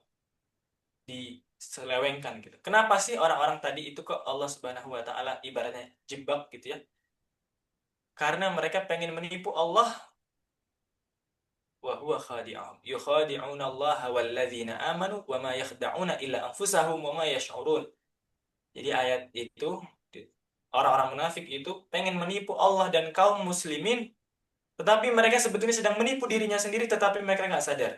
diselewengkan gitu. Kenapa sih orang-orang tadi itu kok Allah Subhanahu wa taala ibaratnya jebak gitu ya? Karena mereka pengen menipu Allah, wa huwa khadi'un. Yukhadi'una Allah walladzina amanu wa ma yakhda'una illa anfusahum wa ma yash'urun. Jadi ayat itu orang-orang munafik itu pengen menipu Allah dan kaum muslimin, tetapi mereka sebetulnya sedang menipu dirinya sendiri tetapi mereka nggak sadar.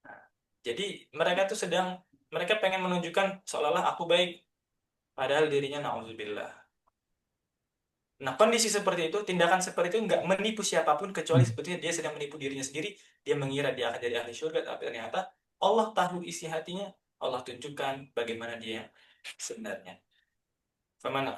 Nah, jadi mereka tuh mereka pengen menunjukkan seolah-olah aku baik, padahal dirinya na'udzubillah. Nah, kondisi seperti itu, tindakan seperti itu nggak menipu siapapun kecuali sebetulnya dia sedang menipu dirinya sendiri. Dia mengira dia akan jadi ahli surga, tapi ternyata Allah tahu isi hatinya, Allah tunjukkan bagaimana dia sebenarnya. Faman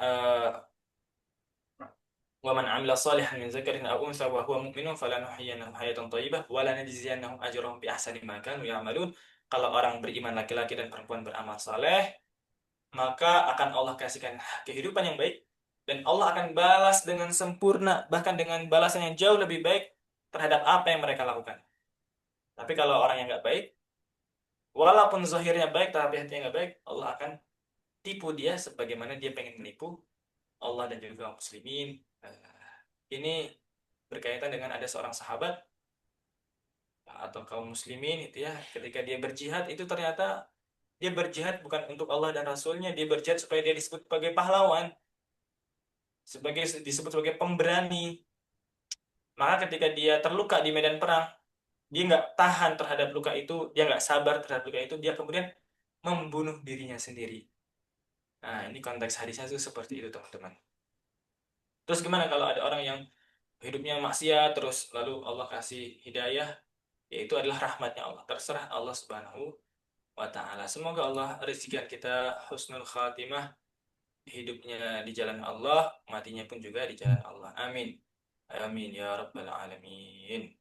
Wa man 'amila shalihan min dzakarin aw untha wa huwa mu'minun falanuhyiyannahu hayatan thayyibah wa lanajziyannahum ajrahum bi ahsani ma kanu ya'malun. Kalau orang beriman laki-laki dan perempuan beramal saleh, maka akan Allah kasihkan kehidupan yang baik dan Allah akan balas dengan sempurna, bahkan dengan balasan yang jauh lebih baik terhadap apa yang mereka lakukan. Tapi kalau orang yang nggak baik, walaupun zahirnya baik tapi hatinya nggak baik, Allah akan tipu dia sebagaimana dia pengen menipu Allah dan juga kaum muslimin. Ini berkaitan dengan ada seorang sahabat atau kaum muslimin itu ya, ketika dia berjihad itu ternyata dia berjihad bukan untuk Allah dan Rasulnya, dia berjihad supaya dia disebut sebagai pahlawan, disebut sebagai pemberani. Maka ketika dia terluka di medan perang, dia nggak tahan terhadap luka itu, dia nggak sabar terhadap luka itu, dia kemudian membunuh dirinya sendiri. Nah, ini konteks hadisnya tuh seperti itu, teman-teman. Terus gimana kalau ada orang yang hidupnya maksiat, terus lalu Allah kasih hidayah, yaitu adalah rahmatnya Allah. Terserah Allah Subhanahu wa Ta'ala. Semoga Allah rezekikan kita husnul khatimah, hidupnya di jalan Allah, matinya pun juga di jalan Allah. Amin. Amin ya rabbal alamin.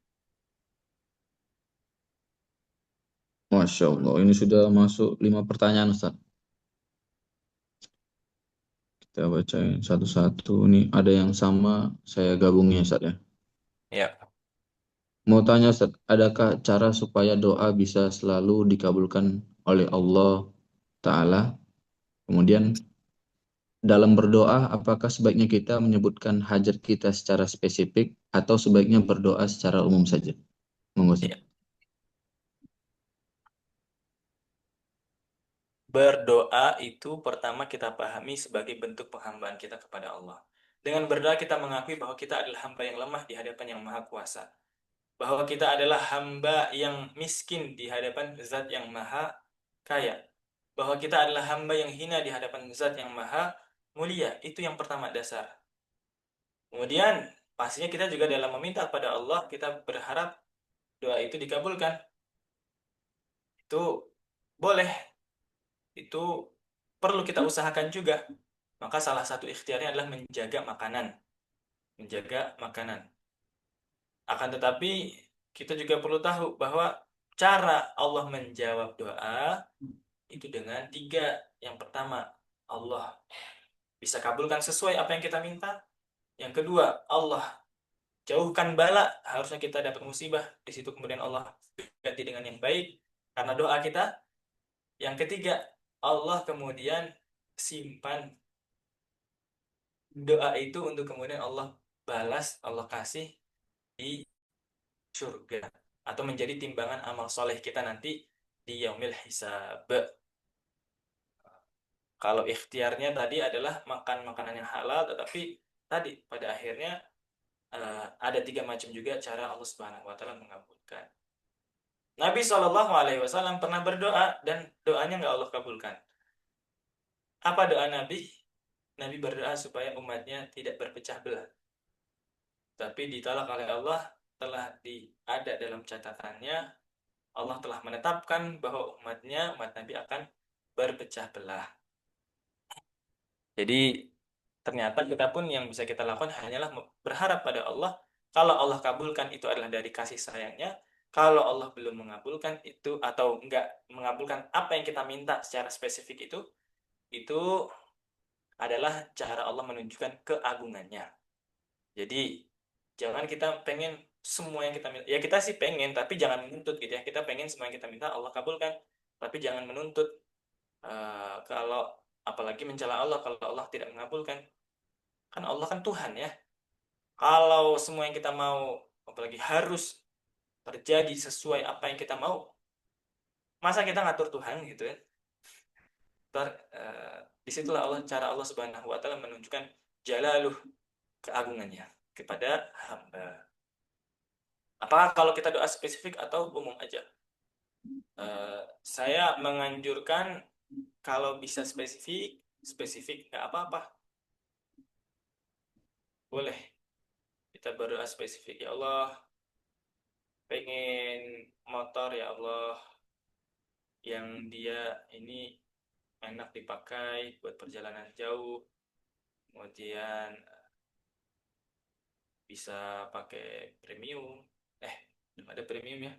Masya Allah, ini sudah masuk 5 pertanyaan, Ustaz. Kita bacain satu-satu. Nih, ada yang sama, saya gabungnya, Ustaz ya. Ya. Mau tanya, Ustaz, adakah cara supaya doa bisa selalu dikabulkan oleh Allah Ta'ala? Kemudian, dalam berdoa, apakah sebaiknya kita menyebutkan hajat kita secara spesifik atau sebaiknya berdoa secara umum saja? Monggo, Ustaz. Ya. Berdoa itu pertama kita pahami sebagai bentuk penghambaan kita kepada Allah. Dengan berdoa kita mengakui bahwa kita adalah hamba yang lemah di hadapan yang maha kuasa. Bahwa kita adalah hamba yang miskin di hadapan zat yang maha kaya. Bahwa kita adalah hamba yang hina di hadapan zat yang maha mulia. Itu yang pertama dasar. Kemudian pastinya kita juga dalam meminta pada Allah, kita berharap doa itu dikabulkan. Itu boleh, itu perlu kita usahakan juga. Maka salah satu ikhtiarnya adalah menjaga makanan. Menjaga makanan. Akan tetapi kita juga perlu tahu bahwa cara Allah menjawab doa itu dengan tiga. Yang pertama, Allah bisa kabulkan sesuai apa yang kita minta. Yang kedua, Allah jauhkan bala, harusnya kita dapat musibah. Di situ kemudian Allah ganti dengan yang baik karena doa kita. Yang ketiga, Allah kemudian simpan doa itu untuk kemudian Allah balas, Allah kasih di surga atau menjadi timbangan amal soleh kita nanti di yaumil hisab. Kalau ikhtiarnya tadi adalah makan makanan yang halal, tetapi tadi pada akhirnya ada tiga macam juga cara Allah Subhanahu Wa Taala mengabulkan. Nabi SAW pernah berdoa dan doanya nggak Allah kabulkan. Apa doa Nabi? Nabi berdoa supaya umatnya tidak berpecah belah. Tapi ditolak oleh Allah, telah ada dalam catatannya, Allah telah menetapkan bahwa umat Nabi akan berpecah belah. Jadi ternyata kita pun yang bisa kita lakukan hanyalah berharap pada Allah. Kalau Allah kabulkan itu adalah dari kasih sayangnya. Kalau Allah belum mengabulkan itu atau enggak mengabulkan apa yang kita minta secara spesifik itu adalah cara Allah menunjukkan keagungannya. Jadi jangan kita pengen semua yang kita minta. Ya kita sih pengen, tapi jangan menuntut gitu ya. Kita pengen semua yang kita minta Allah kabulkan, tapi jangan menuntut. Kalau apalagi mencela Allah kalau Allah tidak mengabulkan. Kan Allah kan Tuhan ya. Kalau semua yang kita mau, apalagi harus terjadi sesuai apa yang kita mau, masa kita ngatur Tuhan gitu ya. Disitulah cara Allah Subhanahu Wa Taala menunjukkan jalaluh, keagungannya kepada hamba. Apakah kalau kita doa spesifik atau umum aja? Saya menganjurkan kalau bisa spesifik nggak apa-apa, boleh kita berdoa spesifik. Ya Allah, pengen motor ya Allah yang dia ini enak dipakai buat perjalanan jauh, kemudian bisa pakai premium. Belum ada premium ya.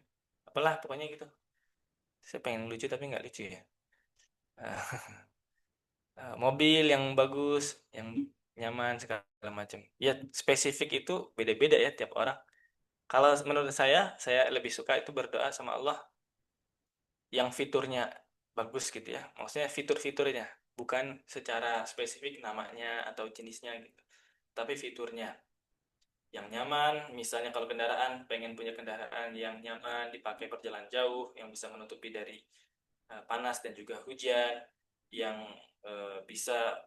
Apalah pokoknya gitu. Saya pengen lucu tapi nggak lucu ya. Mobil yang bagus, yang nyaman segala macam. Ya spesifik itu beda-beda ya tiap orang. Kalau menurut saya lebih suka itu berdoa sama Allah yang fiturnya bagus gitu ya. Maksudnya fitur-fiturnya, bukan secara spesifik namanya atau jenisnya gitu. Tapi fiturnya yang nyaman, misalnya kalau kendaraan, pengen punya kendaraan yang nyaman, dipakai perjalanan jauh, yang bisa menutupi dari panas dan juga hujan, yang bisa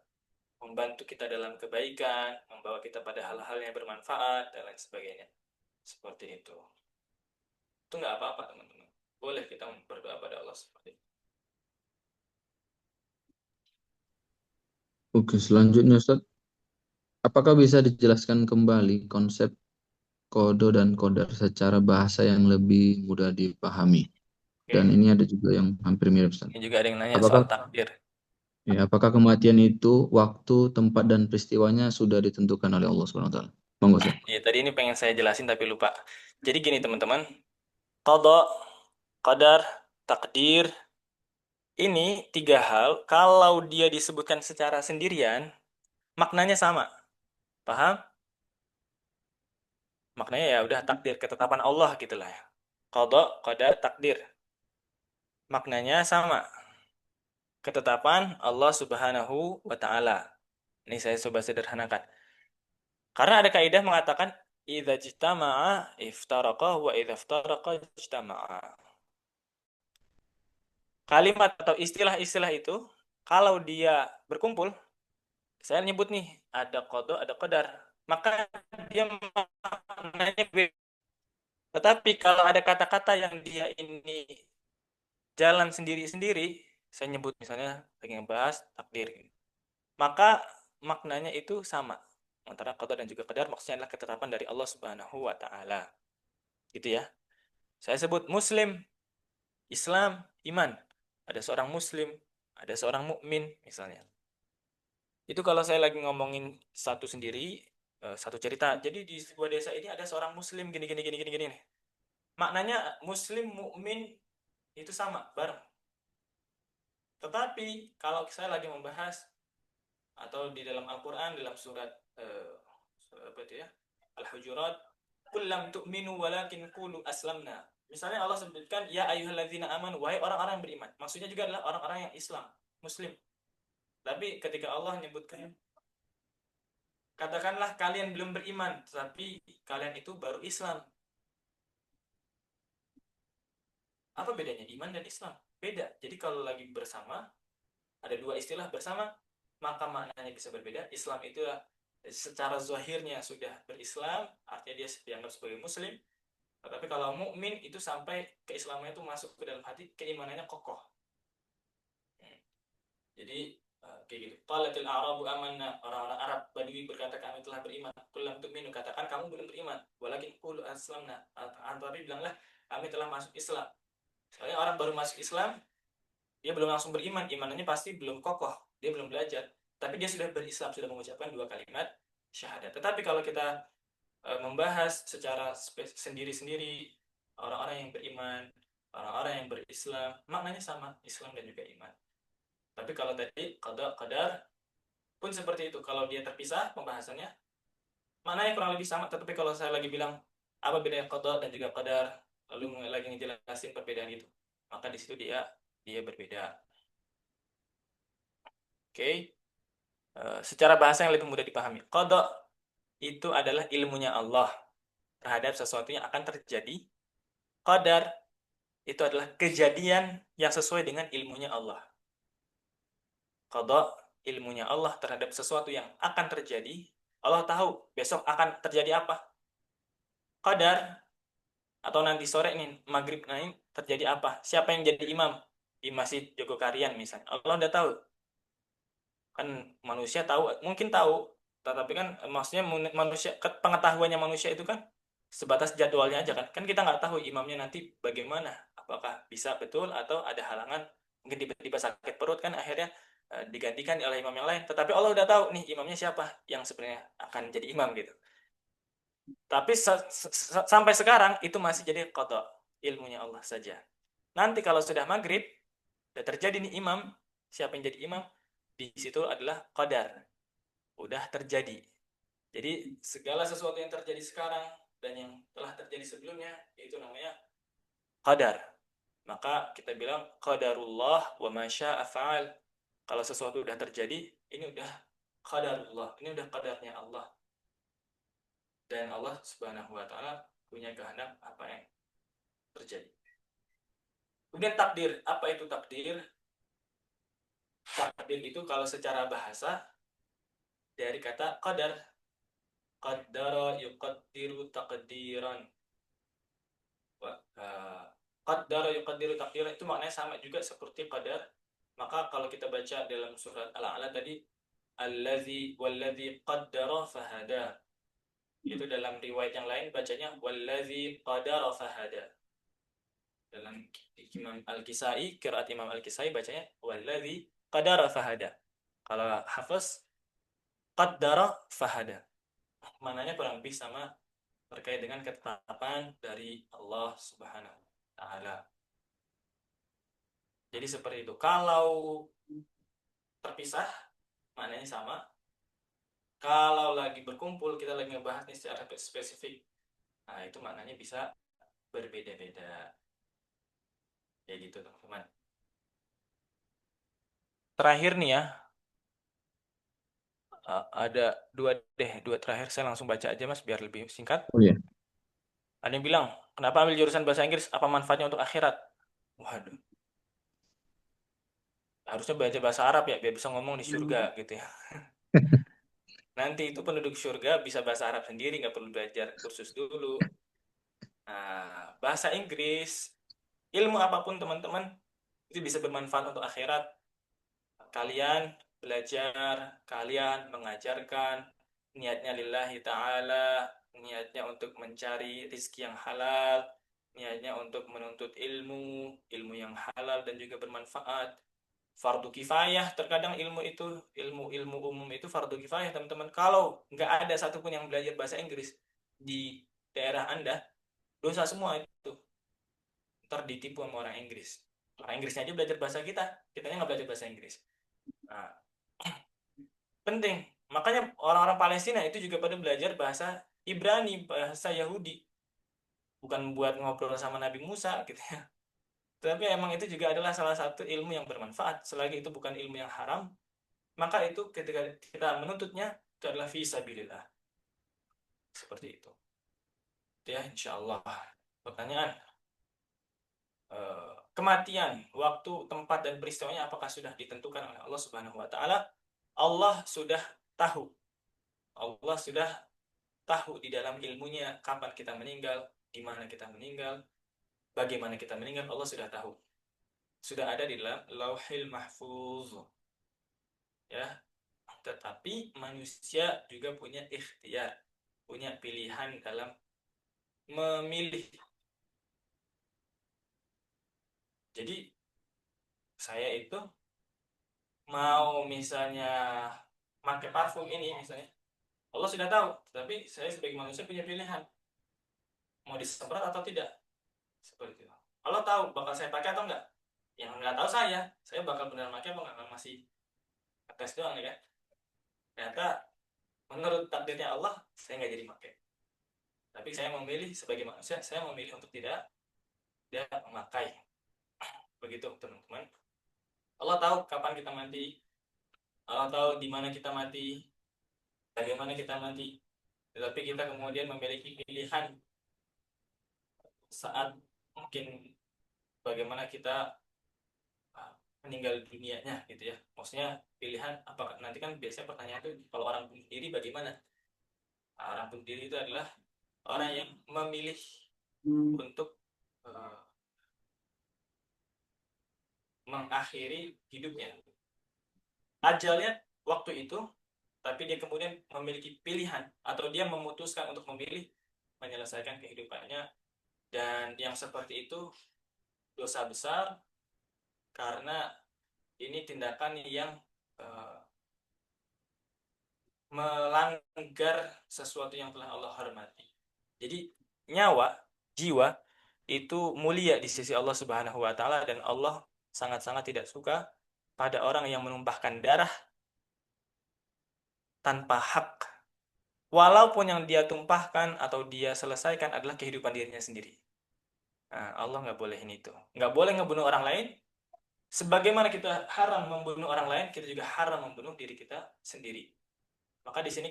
membantu kita dalam kebaikan, membawa kita pada hal-hal yang bermanfaat, dan lain sebagainya. Seperti itu. Itu nggak apa-apa, teman-teman. Boleh kita berdoa pada Allah seperti itu. Oke, selanjutnya Ustaz, apakah bisa dijelaskan kembali konsep kodo dan kodar secara bahasa yang lebih mudah dipahami? Dan Oke. ini ada juga yang hampir mirip, Ustaz. Ini juga ada yang nanya soal Apakah takdir. apakah kematian itu waktu, tempat, dan peristiwanya sudah ditentukan oleh Allah Subhanahu wa taala? Monggo, Ustaz. Ya, tadi ini pengen saya jelasin tapi lupa. Jadi gini teman-teman, qada, qadar, takdir, ini tiga hal, kalau dia disebutkan secara sendirian, maknanya sama. Paham? Maknanya ya udah takdir, ketetapan Allah gitulah ya. Qada, qadar, takdir. Maknanya sama. Ketetapan Allah Subhanahu wa taala. Ini saya coba sederhanakan. Karena ada kaidah mengatakan idza ijtama'a iftaraqa wa idza iftaraqa ijtama'a. Kalimat atau istilah-istilah itu kalau dia berkumpul, saya nyebut nih ada qada, ada qadar, maka dia maknanya beda. Tetapi kalau ada kata-kata yang dia ini jalan sendiri-sendiri, saya nyebut misalnya lagi ngebahas takdir, maka maknanya itu sama antara qada dan juga qadar, maksudnya adalah ketetapan dari Allah Subhanahu wa taala. Gitu ya. Saya sebut muslim, Islam, iman. Ada seorang muslim, ada seorang mukmin misalnya. Itu kalau saya lagi ngomongin satu sendiri, satu cerita. Jadi di sebuah desa ini ada seorang muslim gini gini gini gini gini nih. Maknanya muslim, mukmin itu sama, bareng. Tetapi kalau saya lagi membahas atau di dalam Al-Qur'an dalam surat apa itu ya? Al-Hujurat, "Qul lam tu'minu walakin qulu aslamna." Misalnya Allah sebutkan ya ayyuhalladzina amanu, wahai orang-orang yang beriman. Maksudnya juga adalah orang-orang yang Islam, muslim. Tapi ketika Allah menyebutkan katakanlah kalian belum beriman, tetapi kalian itu baru Islam. Apa bedanya iman dan Islam? Beda. Jadi kalau lagi bersama, ada dua istilah bersama, maka maknanya bisa berbeda. Islam itu secara zahirnya sudah berislam, artinya dia dianggap sebagai muslim. Tetapi kalau mukmin itu sampai keislamannya itu masuk ke dalam hati, keimanannya kokoh. Jadi kayak gitu. Qalatil a'rabu amanna, orang-orang Arab Badui berkata kami telah beriman. Qul lam tu'minu, katakan kamu belum beriman. Walakin qulu aslamna, tapi bilanglah kami telah masuk Islam. Soalnya orang baru masuk Islam, dia belum langsung beriman, imanannya pasti belum kokoh, dia belum belajar. Tapi dia sudah berislam, sudah mengucapkan dua kalimat syahadat. Tetapi kalau kita membahas secara sendiri-sendiri, orang-orang yang beriman, orang-orang yang berislam, maknanya sama, Islam dan juga iman. Tapi kalau tadi qada, qadar pun seperti itu. Kalau dia terpisah pembahasannya, maknanya kurang lebih sama. Tetapi kalau saya lagi bilang apa bedanya qada dan juga qadar, lalu lagi ngejelasin perbedaan itu, maka di situ dia berbeda. Oke. Secara bahasa yang lebih mudah dipahami. Qada itu adalah ilmunya Allah terhadap sesuatu yang akan terjadi. Qadar itu adalah kejadian yang sesuai dengan ilmunya Allah. Qada ilmunya Allah terhadap sesuatu yang akan terjadi. Allah tahu besok akan terjadi apa. Qadar atau nanti sore nih maghrib nanti terjadi apa. Siapa yang jadi imam di Masjid Jogokarian misalnya. Allah udah tahu. Kan manusia tahu, mungkin tahu, tetapi kan maksudnya manusia, pengetahuannya manusia itu kan sebatas jadwalnya aja kan. Kan kita nggak tahu imamnya nanti bagaimana. Apakah bisa betul atau ada halangan. Mungkin tiba-tiba sakit perut kan akhirnya digantikan oleh imam yang lain. Tetapi Allah udah tahu nih imamnya siapa yang sebenarnya akan jadi imam gitu. Tapi sampai sekarang itu masih jadi qada, ilmunya Allah saja. Nanti kalau sudah maghrib, sudah terjadi nih imam, siapa yang jadi imam? Di situ adalah qadar, udah terjadi. Jadi segala sesuatu yang terjadi sekarang dan yang telah terjadi sebelumnya itu namanya qadar. Maka kita bilang qadarullah wa ma syaa fa'al. Kalau sesuatu udah terjadi, ini udah qadarullah, ini udah qadarnya Allah. Dan Allah Subhanahu wa taala punya kehendak apa yang terjadi. Kemudian takdir, apa itu takdir? Takdir itu kalau secara bahasa dari kata qadar. Qaddara yuqaddiru taqdiran. Qaddara yuqaddiru taqdiran itu maknanya sama juga seperti qadar. Maka kalau kita baca dalam surat Al-A'la tadi, allazi wallazi qaddara fahada. Itu dalam riwayat yang lain bacanya wallazi qadara fahada. Dalam Imam Al-Kisai, qiraat Imam Al-Kisai bacanya wallazi qadara fahada. Kalau Hafiz qaddara fahada. Maknanya kurang lebih sama terkait dengan ketetapan dari Allah Subhanahu wa taala. Jadi seperti itu. Kalau terpisah maknanya sama. Kalau lagi berkumpul kita lagi ngebahas nih secara spesifik. Nah, itu maknanya bisa berbeda-beda. Kayak gitu, teman-teman. Terakhir nih ya, ada dua terakhir saya langsung baca aja Mas biar lebih singkat. Oh ya. Ada yang bilang, kenapa ambil jurusan bahasa Inggris? Apa manfaatnya untuk akhirat? Waduh, harusnya belajar bahasa Arab ya biar bisa ngomong di surga gitu ya. Nanti itu penduduk surga bisa bahasa Arab sendiri, nggak perlu belajar kursus dulu. Nah, bahasa Inggris, ilmu apapun teman-teman, itu bisa bermanfaat untuk akhirat. Kalian belajar, kalian mengajarkan, niatnya lillahi ta'ala, niatnya untuk mencari rizki yang halal, niatnya untuk menuntut ilmu, ilmu yang halal dan juga bermanfaat. Fardu kifayah, terkadang ilmu itu, ilmu-ilmu umum itu fardu kifayah teman-teman. Kalau nggak ada satupun yang belajar bahasa Inggris di daerah Anda, dosa semua itu. Ntar ditipu sama orang Inggris. Orang Inggrisnya aja belajar bahasa kita, kitanya nggak belajar bahasa Inggris. Nah, penting. Makanya orang-orang Palestina itu juga pada belajar bahasa Ibrani, bahasa Yahudi. Bukan buat ngobrol sama Nabi Musa gitu ya. Tapi emang itu juga adalah salah satu ilmu yang bermanfaat. Selagi itu bukan ilmu yang haram, maka itu ketika kita menuntutnya, itu adalah fisabilillah. Seperti itu. Ya, insya Allah. Pertanyaan, kematian, waktu, tempat, dan peristiwanya apakah sudah ditentukan oleh Allah Subhanahu wa Ta'ala? Allah sudah tahu. Allah sudah tahu di dalam ilmunya kapan kita meninggal, di mana kita meninggal, bagaimana kita meninggal, Allah sudah tahu. Sudah ada di dalam Lauhil Mahfuz. Ya, tetapi manusia juga punya ikhtiar, punya pilihan dalam memilih. Jadi saya itu mau misalnya pakai parfum ini misalnya, Allah sudah tahu, tapi saya sebagai manusia punya pilihan mau disemprot atau tidak. Seperti itu. Allah tahu bakal saya pakai atau enggak. Yang enggak tahu saya bakal benar pakai apa enggak, kan masih tes doang ya kan. Ternyata menurut takdirnya Allah saya nggak jadi pakai. Tapi saya memilih sebagai manusia, saya memilih untuk tidak memakai. Begitu teman-teman. Allah tahu kapan kita mati, Allah tahu di mana kita mati, bagaimana kita mati. Tetapi kita kemudian memiliki pilihan saat mungkin bagaimana kita meninggal dunianya gitu ya. Maksudnya pilihan apakah nanti kan biasanya pertanyaan itu kalau orang bunuh diri bagaimana? Nah, orang bunuh diri itu adalah orang yang memilih untuk uh, mengakhiri hidupnya. Ajalnya waktu itu, tapi dia kemudian memiliki pilihan atau dia memutuskan untuk memilih menyelesaikan kehidupannya, dan yang seperti itu dosa besar karena ini tindakan yang uh, melanggar sesuatu yang telah Allah hormati. Jadi nyawa, jiwa itu mulia di sisi Allah Subhanahu wa taala, dan Allah sangat-sangat tidak suka pada orang yang menumpahkan darah tanpa hak. Walaupun yang dia tumpahkan atau dia selesaikan adalah kehidupan dirinya sendiri. Nah, Allah nggak bolehin itu. Nggak boleh ngebunuh orang lain. Sebagaimana kita haram membunuh orang lain, kita juga haram membunuh diri kita sendiri. Maka di sini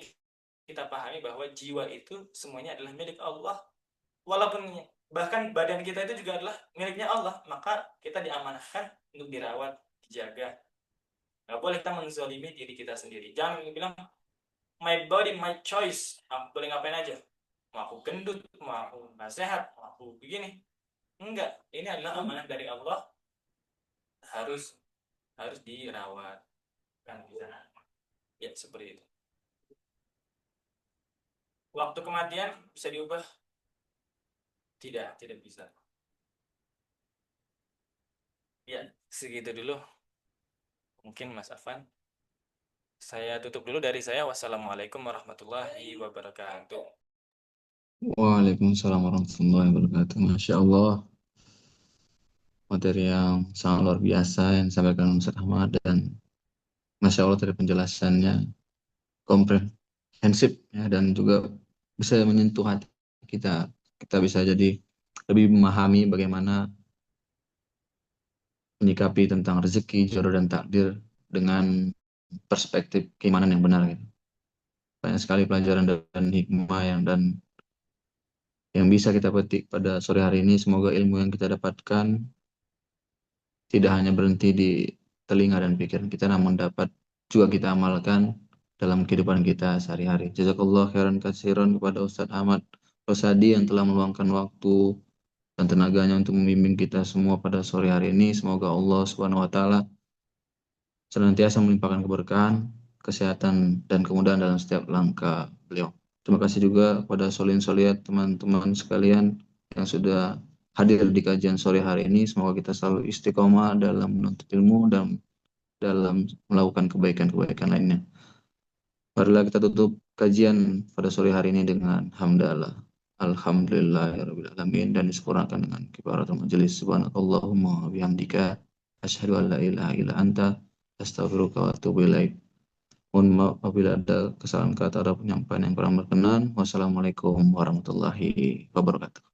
kita pahami bahwa jiwa itu semuanya adalah milik Allah. Walaupun bahkan badan kita itu juga adalah miliknya Allah, maka kita diamanahkan untuk dirawat, dijaga. Nggak boleh kita menzalimi diri kita sendiri. Jangan bilang, my body, my choice. Aku boleh ngapain aja. Mau aku gendut, mau aku nggak sehat, mau aku begini. Enggak, ini adalah amanah dari Allah. Harus dirawat. Kan bisa. Ya, seperti itu. Waktu kematian bisa diubah? Tidak bisa. Ya, segitu dulu. Mungkin Mas Afan. Saya tutup dulu dari saya. Wassalamualaikum warahmatullahi wabarakatuh. Waalaikumsalam warahmatullahi wabarakatuh. Masya Allah, materi yang sangat luar biasa yang disampaikan Ustaz Ahmad, dan Masya Allah dari penjelasannya komprehensif ya, dan juga bisa menyentuh hati kita. Kita bisa jadi lebih memahami bagaimana menyikapi tentang rezeki, jodoh, dan takdir dengan perspektif keimanan yang benar gitu. Banyak sekali pelajaran dan hikmah yang bisa kita petik pada sore hari ini. Semoga ilmu yang kita dapatkan tidak hanya berhenti di telinga dan pikiran kita, namun dapat juga kita amalkan dalam kehidupan kita sehari-hari. Jazakallah khairan katsiran kepada Ustadz Ahmad Rosadi yang telah meluangkan waktu dan tenaganya untuk membimbing kita semua pada sore hari ini. Semoga Allah Subhanahu wa taala senantiasa melimpahkan keberkahan, kesehatan, dan kemudahan dalam setiap langkah beliau. Terima kasih juga kepada Solin Soliat, teman-teman sekalian yang sudah hadir di kajian sore hari ini. Semoga kita selalu istiqomah dalam menuntut ilmu dan dalam melakukan kebaikan-kebaikan lainnya. Marilah kita tutup kajian pada sore hari ini dengan hamdalah. Alhamdulillahirabbil alamin, dan disempurnakan dengan kifaratul majelis. Subhanakallahumma wa bihamdika asyhadu an la ilaha illa anta astaghfiruka wa atubu ilaik. Mohon maaf apabila ada kesalahan kata atau penyampaian yang kurang berkenan. Wassalamualaikum warahmatullahi wabarakatuh.